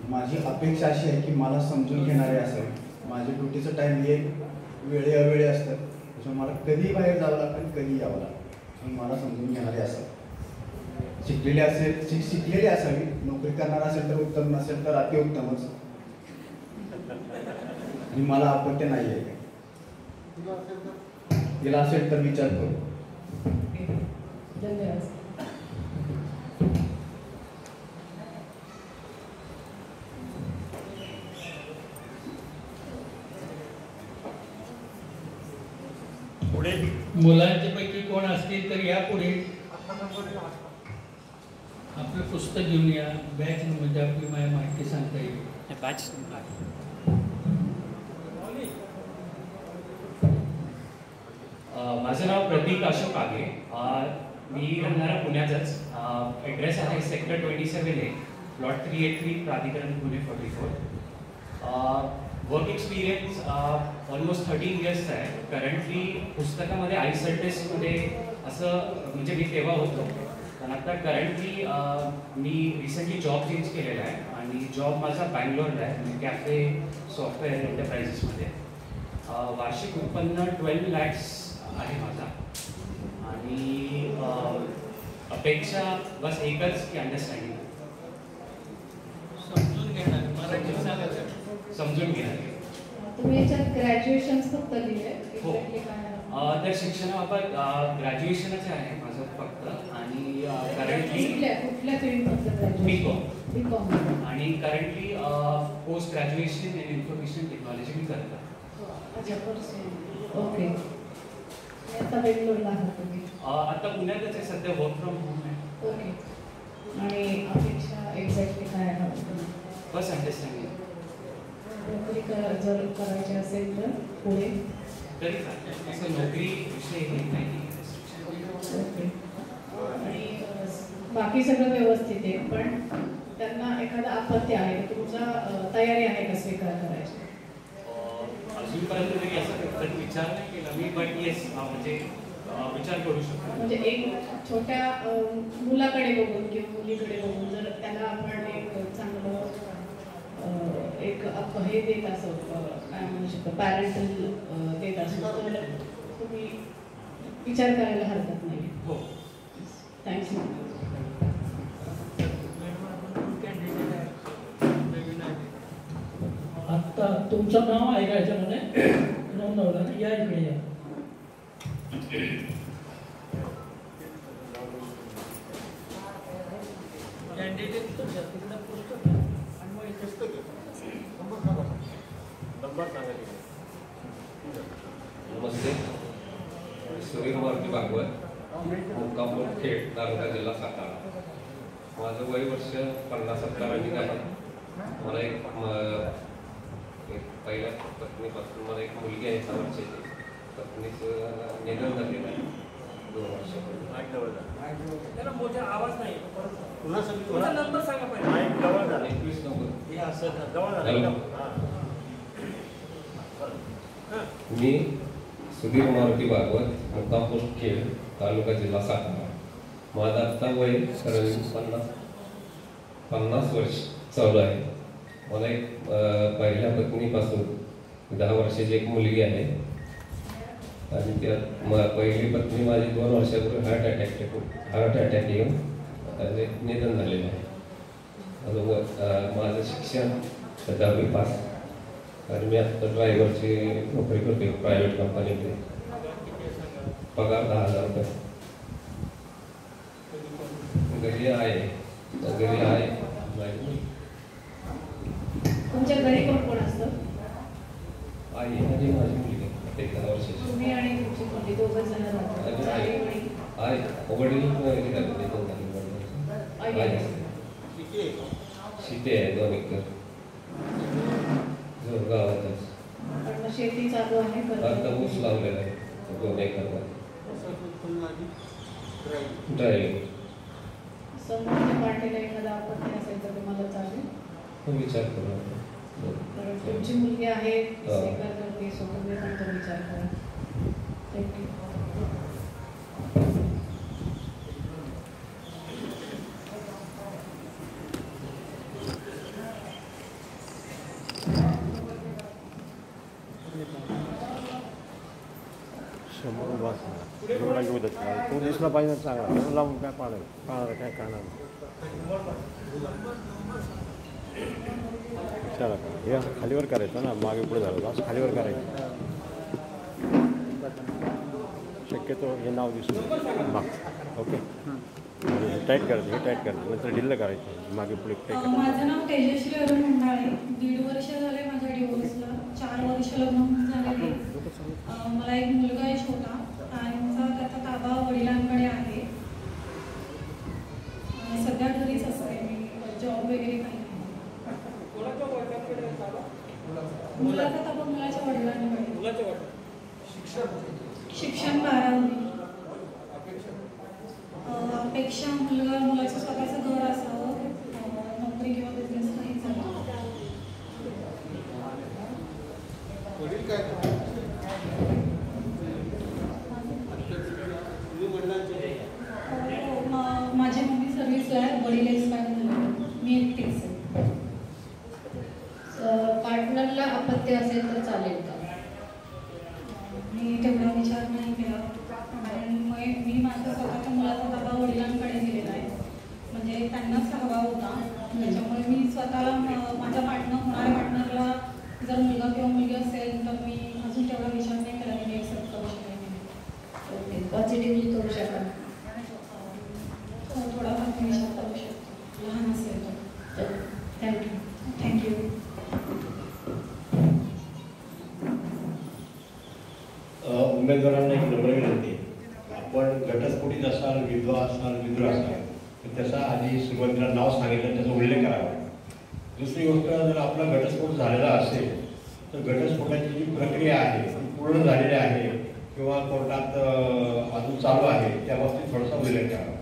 माझी अपेक्षा अशी आहे की मला समजून घेणारे असावे. माझे ड्युटीचं टाईम हे वेळे अवेळे असतं, त्याच्यामुळे मला कधी बाहेर जावं लागतं कधी यावं लागतं. मला समजून घेणारे असावे. शिकलेली असावी. नोकरी करणार असेल तर उत्तम, नसेल तर अतिउत्तमच. आणि मला अपत्य नाही आहे. तिला असेल तर विचार करू. धन्यवाद. मुलांच्या पैकी कोण असतील तर या पुढे. आपलं पुस्तक घेऊन या. बॅच म्हणजे आपली माहिती सांगता येईल. माझं नाव प्रतीक अशोक आगे. मी राहणारा पुण्यातच. ॲड्रेस आहे सेक्टर 27A, प्लॉट 383, प्राधिकरण पुणे 44. वर्क एक्सपिरियन्स ऑलमोस्ट 13 इयर्सचा आहे. करंटली पुस्तकामध्ये आयसेट टेस्टमध्ये असं म्हणजे मी तेव्हा होतो, पण आता करंटली मी रिसेंटली जॉब चेंज केलेला आहे आणि जॉब माझा बँगलोरला आहे, म्हणजे कॅफे सॉफ्टवेअर एंटरप्राइजेसमध्ये. वार्षिक उत्पन्न 12 lakhs आहे माझा. आणि अपेक्षा बस एकच की अंडरस्टँडिंग, समजून घेणार. तुम्ही याच्यात ग्रॅज्युएशन फक्त लिहिले? हो, तर शिक्षणाबाबत ग्रॅज्युएशनच आहे माझं फक्त. आणि करंटली कुठल्या फील्डमधलं? बीकॉम. आणि currently post graduation in information technology मी करतो. ओके. आता बेंगलोरला आहात तुम्ही? आता पुण्यातच आहे सध्या, वर्क फ्रॉम होम आहे. ओके. आणि अपेक्षा एक्झॅक्टली काय आहे? बस अंडरस्टँडिंग. नोकरी जर करायची असेल तर पुढे तरी असं नोकरी विषय हे नाही. ओके. आणि बाकी सगळं व्यवस्थित आहे, पण त्यांना एखादा अपत्य आहे, तुमचा तयारी आहे का स्वीकार करायची? अजूनपर्यंत तरी असं विचार नाही केला मी, बट येस म्हणजे विचार करू शकतो. म्हणजे एक छोट्या मुलाकडे बघून किंवा मुलीकडे बघून जर त्याला आपण एक चांगलं एक हे देत असो, काय म्हणू शकतो, पॅरेंटल देत असो, तर तुम्ही विचार करायला हरकत नाही. हो. थँक्यू. आता तुमचं नाव आहे का याच्यामध्ये नोंदवलं ना? या इकडे या. नमस्ते, सुधीर मारुती भागवत, मुक्काम खेड, तालुका जिल्हा सातारा. माझं वय वर्ष 50-70 आहे. मला एक पहिल्या पत्नीपासून मला एक मुलगी आहे 6 वर्षाची. पत्नीचं निधन झालेलं आहे 2 वर्षापूर्वी. आवाज नाही. नंबर सांगा पहिले. 21 मी सुधीर मारुती भागवत, मुक्काम पोस्ट खेड, तालुका जिल्हा सातारा. माझं आत्ता वय 50 वर्ष चालू आहे. मला एक पहिल्या पत्नीपासून 10 वर्षाची एक मुलगी आहे आणि त्यात पहिली पत्नी माझी 2 वर्षापूर्वी हार्ट अटॅक येऊन निधन झालेलं आहे. माझं शिक्षण 10वी पास आणि मी आता ड्रायव्हरची नोकरी करते प्रायव्हेट कंपनीमध्ये. पगार 10,000 रुपये. घरी आहे माझी तुमच्या घरी कोण कोण असतं? आई आणि माझी मुलगी 11 वर्षाची. तुम्ही आणि तुमची मुलगी दोघं जण राहतात. आई वडील शेती आहे 2 एकर गावातच. पण शेती चालू आहे आता ऊस लावलेला आहे 2 एकर ड्रायव्हिंग. समोरच्या पार्टीला एखादा आपत्ती असेल तर तुम्हाला चालेल? विचार करू. कारण तुमची मुलगी आहे स्वीकार करते सोबत पण तो विचार करा. थँक्यू. तो दिसला पाहिजे चांगला लावून काय पाहणार काय करणार. चला हे असं खालीवर करायचं ना, मागे पुढे झालं असं खालीवर करायचं. शक्यतो हे नाव दिसलं माग. ओके, टाईट करायचं, हे टाईट करायचं, नंतर ढिल्लं करायचं मागे पुढे. माझं नाव तेजश्री अरुण मुंडाळे. 1.5 वर्ष झाले माझ्या डिवोर्सला. 4 वर्ष लग्न झालेले. मला एक मुलगा आहे छोटा. त्याचा ताबा वडिलांकडे आहे. सध्या घरीच असते मी. जॉब वगैरे काही नाही. मुलाचा ताबा मुलाच्या वडिलांकडे. शिक्षण 12वी. अपेक्षा मुलाचं स्वतःचं घर असावं. नोकरी किंवा बिझनेस नाही झाला. माझी मम्मी सर्व्हिसला आहे. वडील एक्सपायर झाले. मी एकटीच आहे. पार्टनरला अपत्य असेल तर चालेल का? मी तेवढा विचार नाही केला. मी माझ्या स्वतःच्या मुलाचा ताबा वडिलांकडे दिलेला आहे. म्हणजे त्यांनाच हवा होता. त्याच्यामुळे मी स्वतः माझ्या होणाऱ्या पार्टनरला जर मुलगा किंवा मुलगी असेल तर मी अजून तेवढा विचार नाही केला. मी एक्सेप्ट करू शकेन. ओके, पॉझिटिव्हली करू शकाल. थोडाफार विचार करू शकतो लहान असेल तर. थँक्यू. उमेदवारांना एक नम्र विनंती. आपण घटस्फोटीत असाल, विधवा असाल, विधुर असाल तर त्याचा आधी सुरुवातीला नाव सांगितलं त्याचा उल्लेख करावा. दुसरी गोष्ट, जर आपला घटस्फोट झालेला असेल तर घटस्फोटाची जी प्रक्रिया आहे ती पूर्ण झालेली आहे किंवा कोर्टात अजून चालू आहे त्या बाबतीत थोडासा उल्लेख करावा.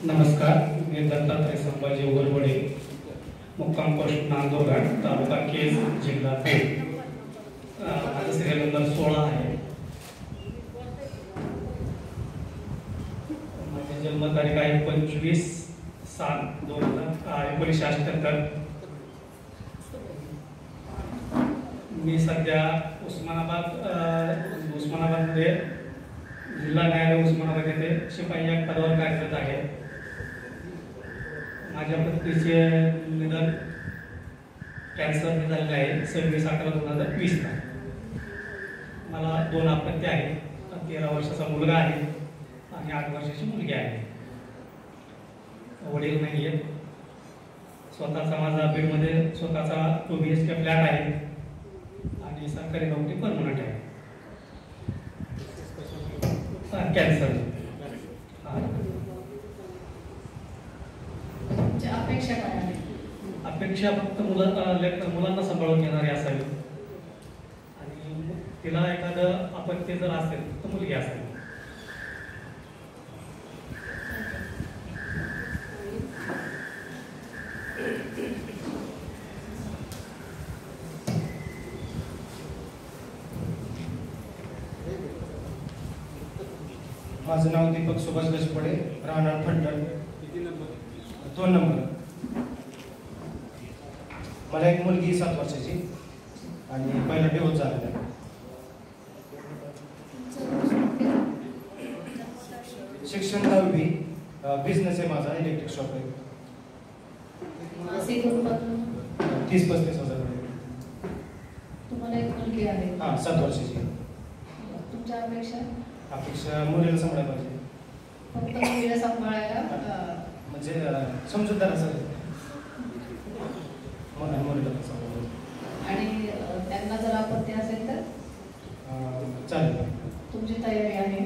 नमस्कार, मी दत्तात्रय संभाजी उगरवडे, मुक्काम पोस्ट नांदुरघाट, तालुका केज, जिल्हा बीड. 19/7/1978. मी सध्या उस्मानाबादमध्ये जिल्हा न्यायालय उस्मानाबाद येथे शिपाई या पदावर कार्यरत आहे. माझ्या पत्नीचे निधन कॅन्सरने झालेले आहे 26/11/2020. मला 2 अपत्य आहेत. 13 वर्षाचा मुलगा आहे आणि 8 वर्षाची मुलगी आहे. वडील नाही आहेत. स्वतःचा माझा बीडमध्ये स्वतःचा 2 BHK फ्लॅट आहे आणि सरकारी नोकरी परमनंट आहे. कॅन्सर. अपेक्षा काय आहे? अपेक्षा फक्त मुलांना सांभाळून घेणारी असावी आणि तिला एखादं अपत्य जर असेल तर मुलगी असेल. माझं नाव दीपक सुभाष गजपडे, राहणार फलटण. 2 नंबर. मला एक मुलगी 7 वर्षाची आणि पहिला डिवोर्स झालेला. शिक्षण 10वी. बिझनेस आहे माझा, इलेक्ट्रिक शॉप आहे. 30-35 हजार. तुम्हाला एक मुलगी आहे? हां, 7 वर्षाची. तुमच्या अपेक्षा? अपेक्षा मुलीला सांभाळायला पाहिजे. फक्त मुलीला सांभाळायला म्हणजे समजूतदार असेल मुलीला सांभाळायला. आणि त्यांना जर अपत्य असेल तर चालेल. तुमची तयारी आहे?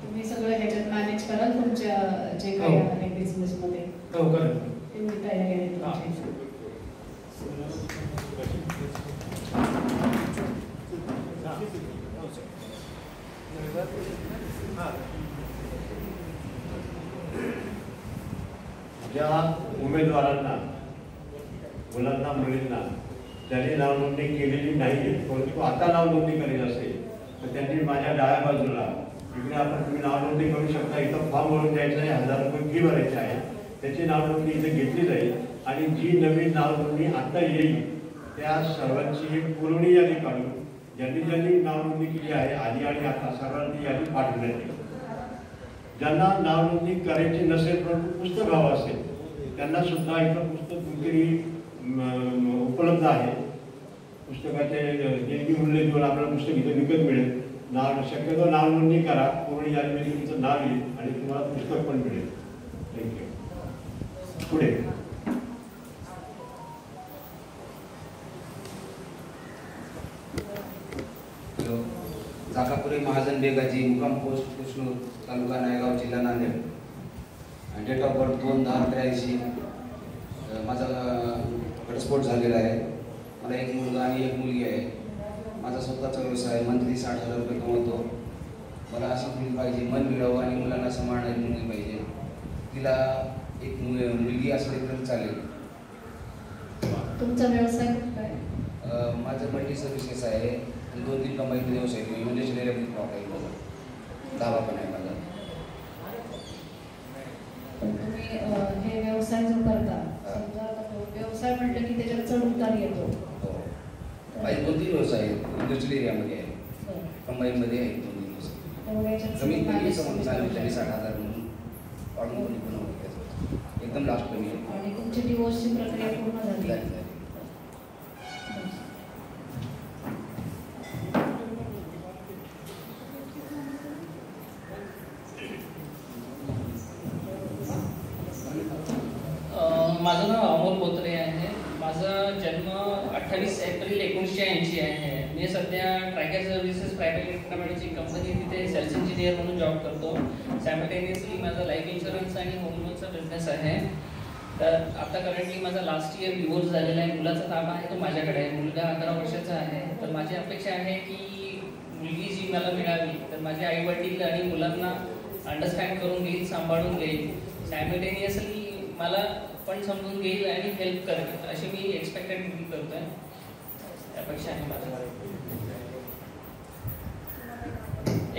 तुम्ही सगळं ह्याच्यात मॅनेज कराल तुमच्या जे काही आहे बिझनेसमध्ये? हो, करेल. तेवढी तयारी आहे तुमची? ज्या उमेदवारांना मुलांना मुलींना ज्यांनी नाव नोंदणी केलेली नाही परंतु आता नाव नोंदणी करेल असेल तर त्यांनी माझ्या डाव्या बाजूला इकडे तुम्ही नाव नोंदणी करू शकता. इथं फॉर्म भरून द्यायचं आहे, 1000 रुपये फी भरायची आहे. त्याची नाव नोंदणी इथे घेतली जाईल आणि जी नवीन नाव नोंदणी आता येईल त्या सर्वांची एक पुरवणी यादी काढून ज्यांनी नाव नोंदणी केली आहे आधी आणि आता सर्वांनी यादी पाठवण्यात येईल. ज्यांना नाव नोंदणी करायची नसेल परंतु पुस्तक हवं असेल त्यांना सुद्धा इथं पुस्तक कुठेतरी उपलब्ध आहे. पुस्तकाचे देणगी मूल्य देऊन आपल्याला पुस्तक इथं विकत मिळेल. शक्यतो नाव नोंदणी करा, पूर्ण यादीमध्ये तुमचं नाव येईल आणि तुम्हाला पुस्तक पण मिळेल. थँक्यू. पुढे जाकापुरे महाजन बेगाजी, मुक्काम पोस्ट कृष्णूर, तालुका नायगाव, जिल्हा नांदेड. Date of birth 2/10/83. माझा घटस्फोट झालेला आहे. मला एक मुलगा आणि एक मुलगी आहे. माझा स्वतःचा व्यवसाय, मंथली 60,000 रुपये कमवतो. मला अशी मुलगी पाहिजे, मन मिळावं आणि मुलांना सांभाळणारी मुलगी पाहिजे. तिला एक मुलगी असली तर चालेल. तुमचा व्यवसाय काय? माझं मल्टी सर्व्हिसेस आहे. 2-3 कंपनीचे व्यवसाय इंडस्ट्रियल ब्लॉक आहे. धाबा पण आहे माझा. पण तुम्ही हे व्यवसाय जो करता, समजा व्यवसाय म्हटलं की त्याच्यात चढ उतार येतो. माझे 2-3 व्यवसाय आहेत. इंडस्ट्रियल एरियामध्ये आहे, कंबाईनमध्ये आहेत 2-3 व्यवसाय. कमीत कमी समोर सांगितलं 60,000 म्हणून वाढून एकदम लास्ट कमी आहे. आणि तुमची डिवोर्सची प्रक्रिया पूर्ण झाली? माझं नाव अमोल बोत्रे आहे. माझा जन्म 28 एप्रिल 1980 आहे. मी सध्या ट्रॅकर सर्व्हिसेस प्रायव्हेट लिमिटेडची कंपनी तिथे सेल्स इंजिनियर म्हणून जॉब करतो. सायमल्टेनियसली माझा लाईफ इन्शुरन्स आणि होम लोनचा बिझनेस आहे. तर आता करंटली माझा लास्ट इयर डिवोर्स झालेला आहे. मुलाचा ताबा आहे तो माझ्याकडे आहे. मुलगा 11 वर्षाचा आहे. तर माझी अपेक्षा आहे की मुलगी जी मला मिळावी तर माझे आई वडील आणि मुलांना अंडरस्टँड करून घेईल, सांभाळून घेईल. सायमल्टेनियसली मला पण समजून घेईल आणि हेल्प करेल अशी मी एक्सपेक्टेड मुलगी करतोय. अपेक्षा आहे माझ्या.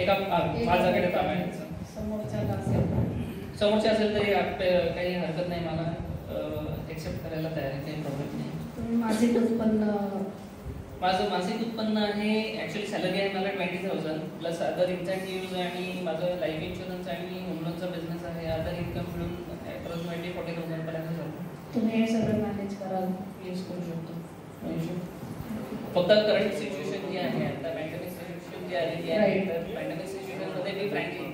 एका माझ्याकडे ताबा आहे. समोरच्याला असेल समोरचे असेल तरी काही हरकत नाही, मला एक्सेप्ट करायला तयार आहे, काही प्रॉब्लेम नाही. तुम्ही मासिक उत्पन्न? माझं मासिक उत्पन्न आहे, ॲक्च्युली सॅलरी आहे मला 20,000 प्लस अदर इन्सेंटिव्ज आणि माझं लाईफ इन्शुरन्स आणि होम लोनचा बिझनेस आहे. अदर इन्कम मिळून अप्रॉक्सिमेटली 40,000 पर्यंत जातो. तुम्ही हे सगळं मॅनेज कराल, यूज करू शकतो. फक्त करंट सिच्युएशन जी आहे आता पॅन्डेमिक सिच्युएशन जी आलेली आहे, तर पॅन्डेमिक सिच्युएशनमध्ये मी फ्रँकली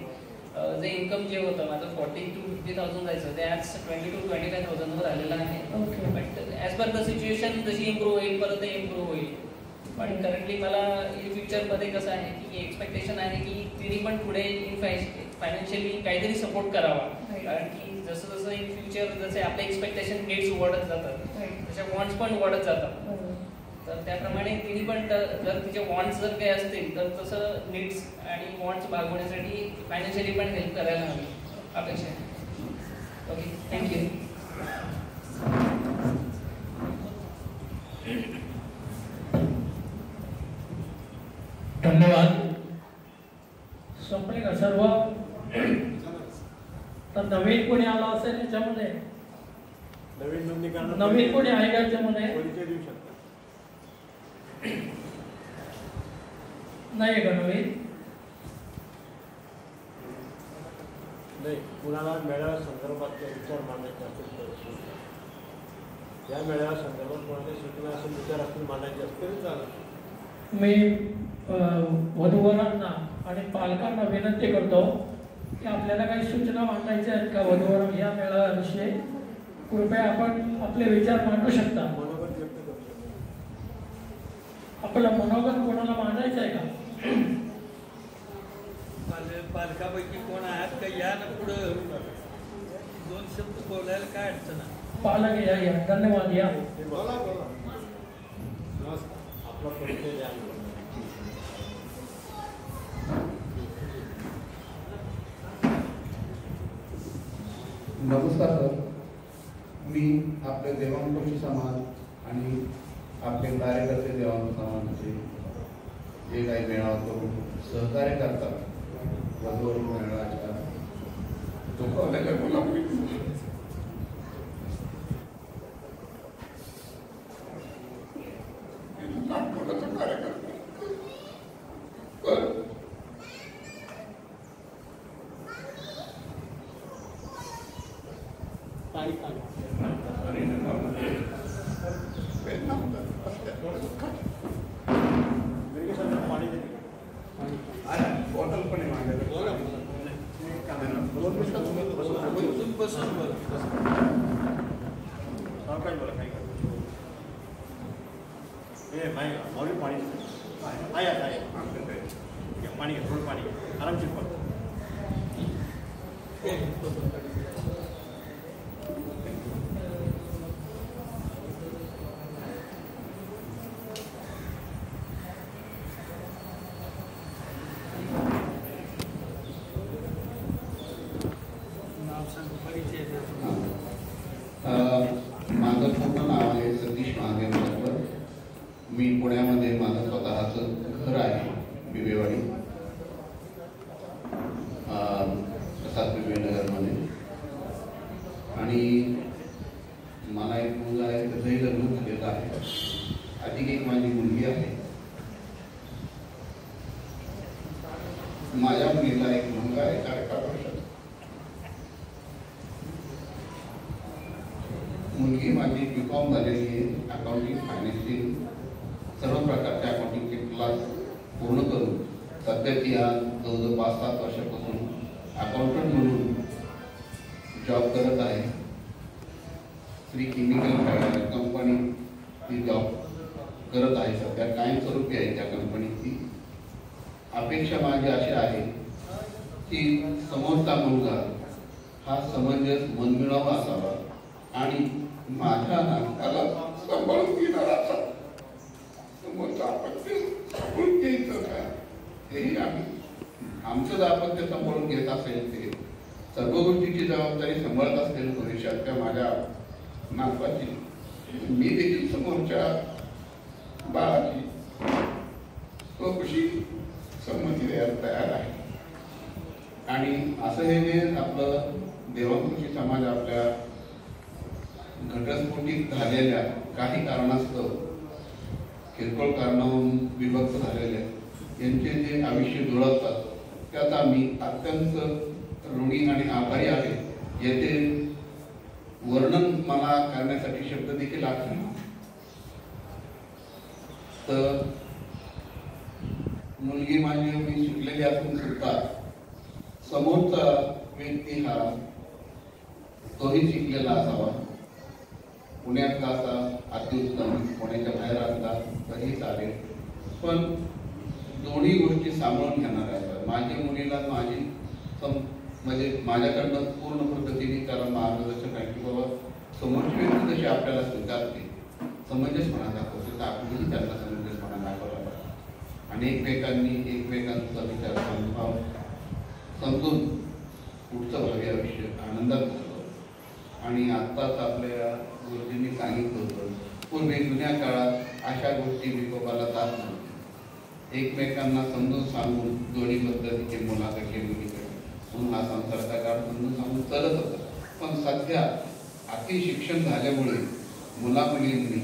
जे इन्कम जे होतं माझं 40,000 to 50,000 जायचं, ते आज 20,000 to 25,000 वर आलेलं आहे. But as per the situation जशी इम्प्रूव्ह होईल परत ते इम्प्रूव्ह होईल. पण करंटली मला इन फ्युचरमध्ये कसं आहे की एक्सपेक्टेशन आहे की तिने पण पुढे इन फायनान्शियली काहीतरी सपोर्ट करावा, कारण की जसं जसं इन फ्युचर जसे आपले एक्सपेक्टेशन नीड्स वाढत जातात तशा वॉन्ट्स पण वाढत जातात. तर त्याप्रमाणे तिने पण जर तिचे वॉन्ट्स जर काही असतील तर तसं नीड्स आणि वॉन्ट्स भागवण्यासाठी फायनान्शियली पण हेल्प करायला हवी अपेक्षा आहे. Okay, thank you. धन्यवाद. संपले का सर्व? तर नवीन कोणी आला असेल याच्यामध्ये? नवीन कोणी आहे का याच्यामध्ये? नाही का नवीन? नाही, कुणाला मेळाव्या संदर्भात विचार मांडायचे असेल तर या मेळाव्या संदर्भात कोणाच्या सूचना असेल, विचार असतील मांडायचे असतील चालेल. मी वधूवरांना आणि पालकांना विनंती करतो की आपल्याला काही सूचना मांडायच्या आहेत का वधूवर या मेळाव्याविषयी? कृपया आपण आपले विचार मांडू शकता. आपलं मनोगत कोणाला मांडायचं आहे का? पालकापैकी कोण आहात का? या ना पुढं, दोन शब्द बोलायला काय अडचण आहे? पालक या. धन्यवाद. या. आपला परिचय द्या. नमस्कार सर, मी आपले देवांकुशी समाज आणि आपले कार्यकर्ते देवांकुशी समाजाचे जे काही मेळावा करून सहकार्य करतात वधूवर मेळाव्याच्या चुकवलेल्या मुलांनी पाणी थोडं पाणी आरामशीर पण. माझं पूर्ण नाव आहे सतीश महादेव ठाकर. मी पुण्यामध्ये माझं स्वतःचं घर आहे बिबेवाडी, प्रसाद बिबेनगरमध्ये, आणि मला एक मुलगा आहे, त्याचंही लग्न झालेलं आहे. अधिक एक माझी मुलगी आहे. माझ्या मुलीला एक मुलगा आहे 4-5 वर्षाचा. मुलगी माझी B.Com झालेली आहे. अकाउंटिंग, फायनान्शियल सर्व प्रकारचे अकाउंटिंगचे क्लास पूर्ण करून सध्या ती आज जवळजवळ 5-7 वर्षापासून अकाउंटंट म्हणून जॉब करत आहे. श्री केमिकल कंपनी ती जॉब करत आहे. सध्या कायमस्वरूपी आहे त्या कंपनीची. अपेक्षा माझी अशी आहे की समोरचा मुलगा हा समंजस मनमिळावा असावा आणि माझ्या नात्याला सांभाळून घेणारा असावा. समोरचा अपत्य सांभाळून घ्यायचं का हेही आम्ही आमचं दाम्पत्य सांभाळून घेत असेल, ते सर्व गोष्टीची जबाबदारी सांभाळत असेल भविष्यात त्या माझ्या नातवाची, मी देखील समोरच्या बाळाची स्वखुशी संमती द्यायला तयार आहे. आणि असं हे जे आपलं देवांकुशी समाज आपल्या घटस्फोटीत झालेल्या काही कारणास्तव किरकोळ कारणावरून विभक्त झालेले यांचे जे आयुष्य जुळवतात त्यात आम्ही अत्यंत ऋणी आणि आभारी आहे. याचे वर्णन मला करण्यासाठी शब्द देखील आठवले. तर मुलगी माझी एवढी शिकलेली असून सुद्धा समोरचा व्यक्ती हा तोही शिकलेला असावा. पुण्यातला असा अतिउत्तम, पुण्याच्या बाहेर असला तरी चालेल, पण दोन्ही गोष्टी सांभाळून घेणार आहे. माझ्या मुलीला माझी म्हणजे माझ्याकडनं पूर्ण पद्धतीने त्याला मार्गदर्शन आहे की बाबा समोरची व्यक्ती जशी आपल्याला स्वीकारते, समंजसपणा दाखवते, तर आपणही त्यांना समंजसपणा दाखवला पाहिजे आणि एकमेकांचा विचार समजून पुढचं भावी आयुष्य आनंदात होतं. आणि आत्ताच आपल्या गुरुजींनी सांगितलं होतं, पूर्वी जुन्या काळात अशा गोष्टी विकोपाला जात नव्हत्या. एकमेकांना समजून सांगून दोन्ही पद्धतीचे मुलाकडे मुलीकडे म्हणून हा संसाराचा काळ समजून सांगून चालत होता. पण सध्या अति शिक्षण झाल्यामुळे मुला मुलींनी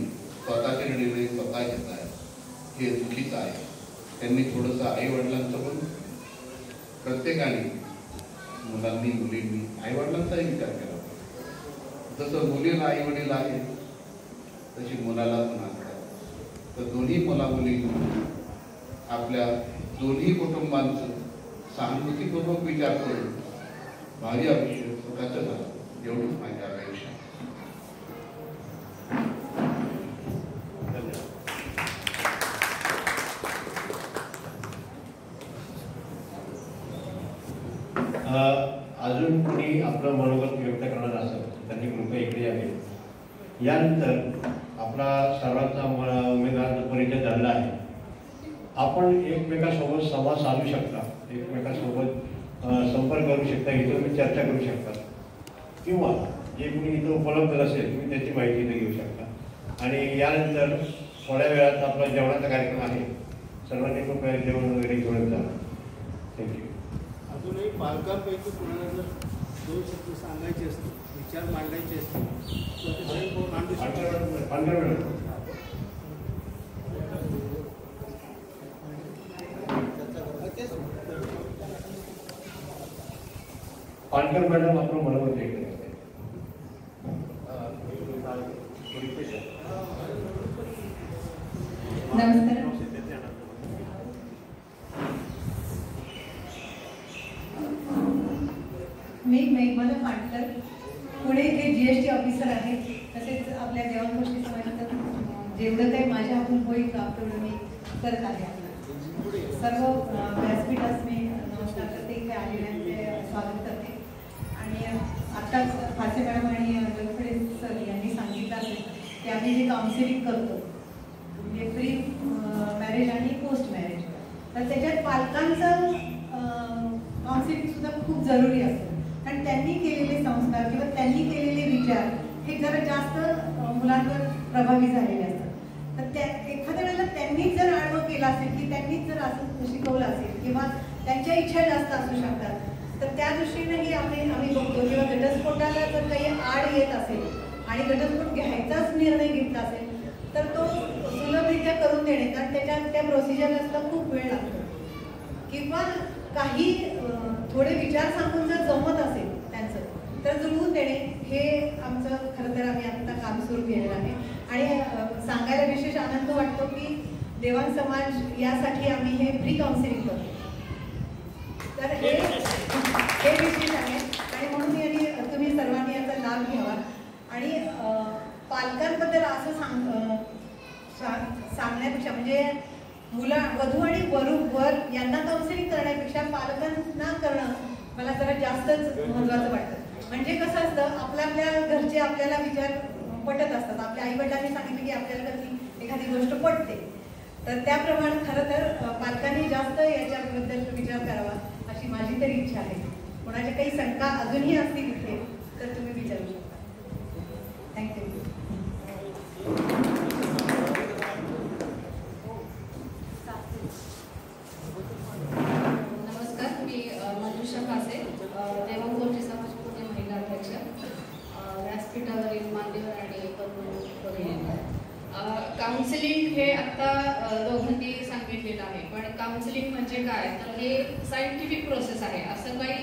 स्वतःचे निर्णय स्वतः घेत आहेत, हे चुकीचं आहे. त्यांनी थोडंसं आई वडिलांचं पण प्रत्येकाने मुलांनी मुलींनी आई वडिलांचाही विचार केला. जसं मुलीला आई वडील आहे तशी मुलाला पण आहे. तर दोन्ही मुला मुलींनी आपल्या दोन्ही कुटुंबांचं सहानुभूतीपूर्वक विचार करून भावी आयुष्य सुखाचं झालं एवढंच माझी अपेक्षा. अजून कोणी आपलं मनोगत व्यक्त करणार असेल त्यांनी कृपया इकडे यावे. यानंतर आपला सर्वांचा उमेदवारांचा परिचय झालेला आहे. आपण एकमेकांसोबत संवाद साधू शकता, एकमेकांसोबत संपर्क करू शकता, इथं तुम्ही चर्चा करू शकता किंवा जे कोणी इथं उपलब्ध असेल तुम्ही त्याची माहिती इथं घेऊ शकता. आणि यानंतर थोड्या वेळात आपला जेवणाचा कार्यक्रम आहे. सर्वांनी कृपया जेवण वगैरे घेऊन जा. थँक्यू. अजूनही पालकांपैकी कोणाला जर दोन शब्द सांगायचे असतील, विचार मांडायचे असतील तर ते मांडू शकतात. पालकर मॅडम आपण मनोगत व्यक्त करते. नमस्कार. मी मेघमाला पाटकर, पुणे इथे GST ऑफिसर आहे. तसेच आपल्या देवांकुशी समाजात जेवढं काही माझ्या हातून होईल तेवढं मी करत आहे. सर्व व्यासपीठास मी नमस्कार करते, इथे आलेल्यांचे स्वागत करते. आणि आत्ताच फासे मॅडम आणि जगफडे सर यांनी सांगितलं असेल की आम्ही जे काउन्सिलिंग करतो म्हणजे प्री मॅरेज आणि पोस्ट मॅरेज, तर त्याच्यात पालकांचं काउन्सिलिंग सुद्धा खूप जरुरी असतं. कारण त्यांनी केलेले संस्कार किंवा त्यांनी केलेले विचार हे जरा जास्त मुलांवर प्रभावी झालेले असतात. तर त्या एखाद्या वेळेला त्यांनीच जर आडवं केलं असेल की त्यांनीच जर असं शिकवलं असेल किंवा त्यांच्या इच्छा जास्त असू शकतात, तर त्या दृष्टीनेही आम्ही बघतो. किंवा घटस्फोटाला जर काही आड येत असेल आणि घटस्फोट घ्यायचाच निर्णय घेतला असेल तर तो सुलभरित्या करून देणे, कारण त्याच्यात त्या प्रोसिजरला सुद्धा खूप वेळ लागतो. किंवा काही थोडे विचार सांगून जर जमत असेल त्यांचं तर जुळवून देणे, हे आमचं खरं तर आम्ही आता काम सुरू केलेलं आहे. आणि सांगायला विशेष आनंद वाटतो की देवान समाज यासाठी आम्ही हे फ्री काउन्सिलिंग करतो. तर हे विशेष आहे आणि म्हणून तुम्ही सर्वांनी याचा लाभ घ्यावा. आणि पालकांबद्दल असं सांगण्यापेक्षा म्हणजे वधू आणि वर यांना काउन्सिलिंग करण्यापेक्षा पालकांना करणं मला जरा जास्तच महत्त्वाचं वाटतं. म्हणजे कसं असतं, आपल्या घरचे आपल्याला विचार पटत असतात. आपल्या आई वडिलांनी सांगितलं की आपल्याला कधी एखादी गोष्ट पटते, तर त्याप्रमाणे खरं तर पालकांनी जास्त याच्याबद्दल विचार करावा अशी माझी तरी इच्छा आहे. कोणाच्या काही शंका अजूनही असतील इथे तर तुम्ही विचारू शकता. थँक्यू. नमस्कार, मी मनुष्य फासे, देवांकुशी समाज पुणे महिला काउन्सिलिंग हे आता दोघांनी सांगितलेलं आहे, पण काउन्सिलिंग म्हणजे काय तर हे सायंटिफिक प्रोसेस आहे. असं काही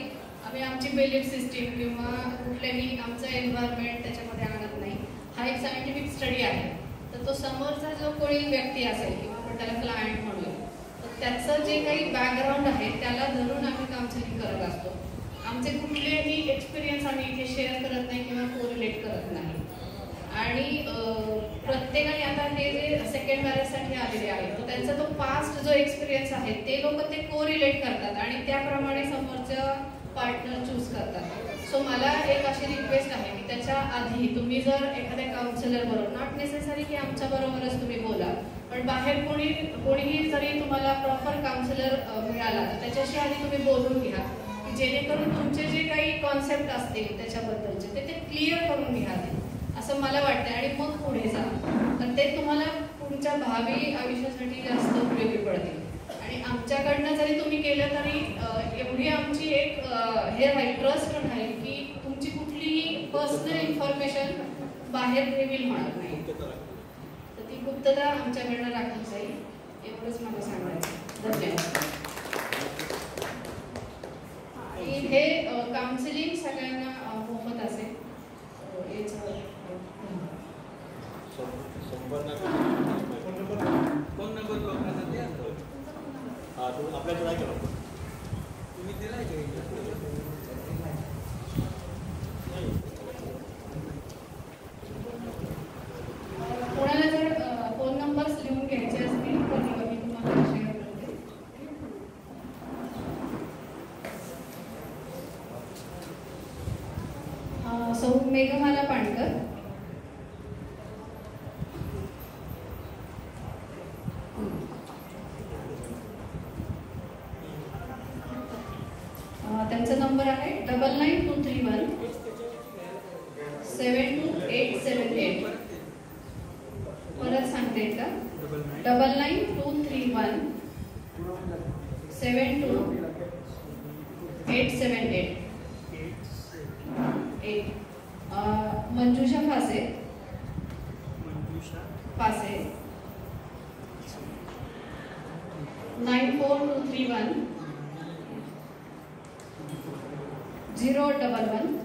आम्ही आमची बिलीफ सिस्टीम किंवा कुठल्याही आमचं एन्व्हायरमेंट त्याच्यामध्ये आणत नाही. हा एक सायंटिफिक स्टडी आहे. तर तो समोरचा जो कोणी व्यक्ती असेल किंवा आपण त्याला क्लायंट म्हणूया, तर त्याचं जे काही बॅकग्राऊंड आहे त्याला धरून आम्ही काउन्सिलिंग करत असतो. आमचे कुठलेही एक्सपिरियन्स आम्ही इथे शेअर करत नाही किंवा कोरिलेट करत नाही. आणि प्रत्येकाने आता हे जे सेकंड मॅरेजसाठी आलेले आहेत तर त्यांचा तो पास्ट जो एक्सपिरियन्स आहे ते लोक ते कोरिलेट करतात आणि त्याप्रमाणे समोरचं पार्टनर चूज करतात. सो मला एक अशी रिक्वेस्ट आहे की त्याच्या आधी तुम्ही जर एखाद्या काउन्सिलर बरोबर, नॉट नेसेसरी की आमच्या बरोबरच तुम्ही बोला, पण बाहेर कोणीही जरी तुम्हाला प्रॉपर काउन्सिलर मिळाला तर त्याच्याशी आधी तुम्ही बोलून घ्या की जेणेकरून तुमचे जे काही कॉन्सेप्ट असतील त्याच्याबद्दलचे ते क्लिअर करून घ्या असं मला वाटतं आणि मग पुढे जा. तर ते तुम्हाला तुमच्या भावी आयुष्यासाठी जास्त उपयोगी पडतील. आणि आमच्याकडनं जरी तुम्ही केलं तरी एवढी आमची एक हे राहील, ट्रस्ट राहील की तुमची कुठलीही पर्सनल इन्फॉर्मेशन बाहेर रिव्हील होणार नाही. तर ती गुप्तता आमच्याकडनं राखली जाईल, एवढंच मला सांगायचं. धन्यवाद. आणि हे काउन्सिलिंग सगळ्यांना मोफत असेल. फोन नंबर लोकांना द्या. आपल्याकडे आहे का? तुम्ही दिलाय कोणाला जर फोन नंबर्स लिहून घ्यायचे असतील तर मी तुम्हाला शेअर करते. सौ मेघमाला पाणकर, त्यांचा नंबर आहे 9923172878. परत सांगते का? 9923172878. मंजुषा फासे, 94231 011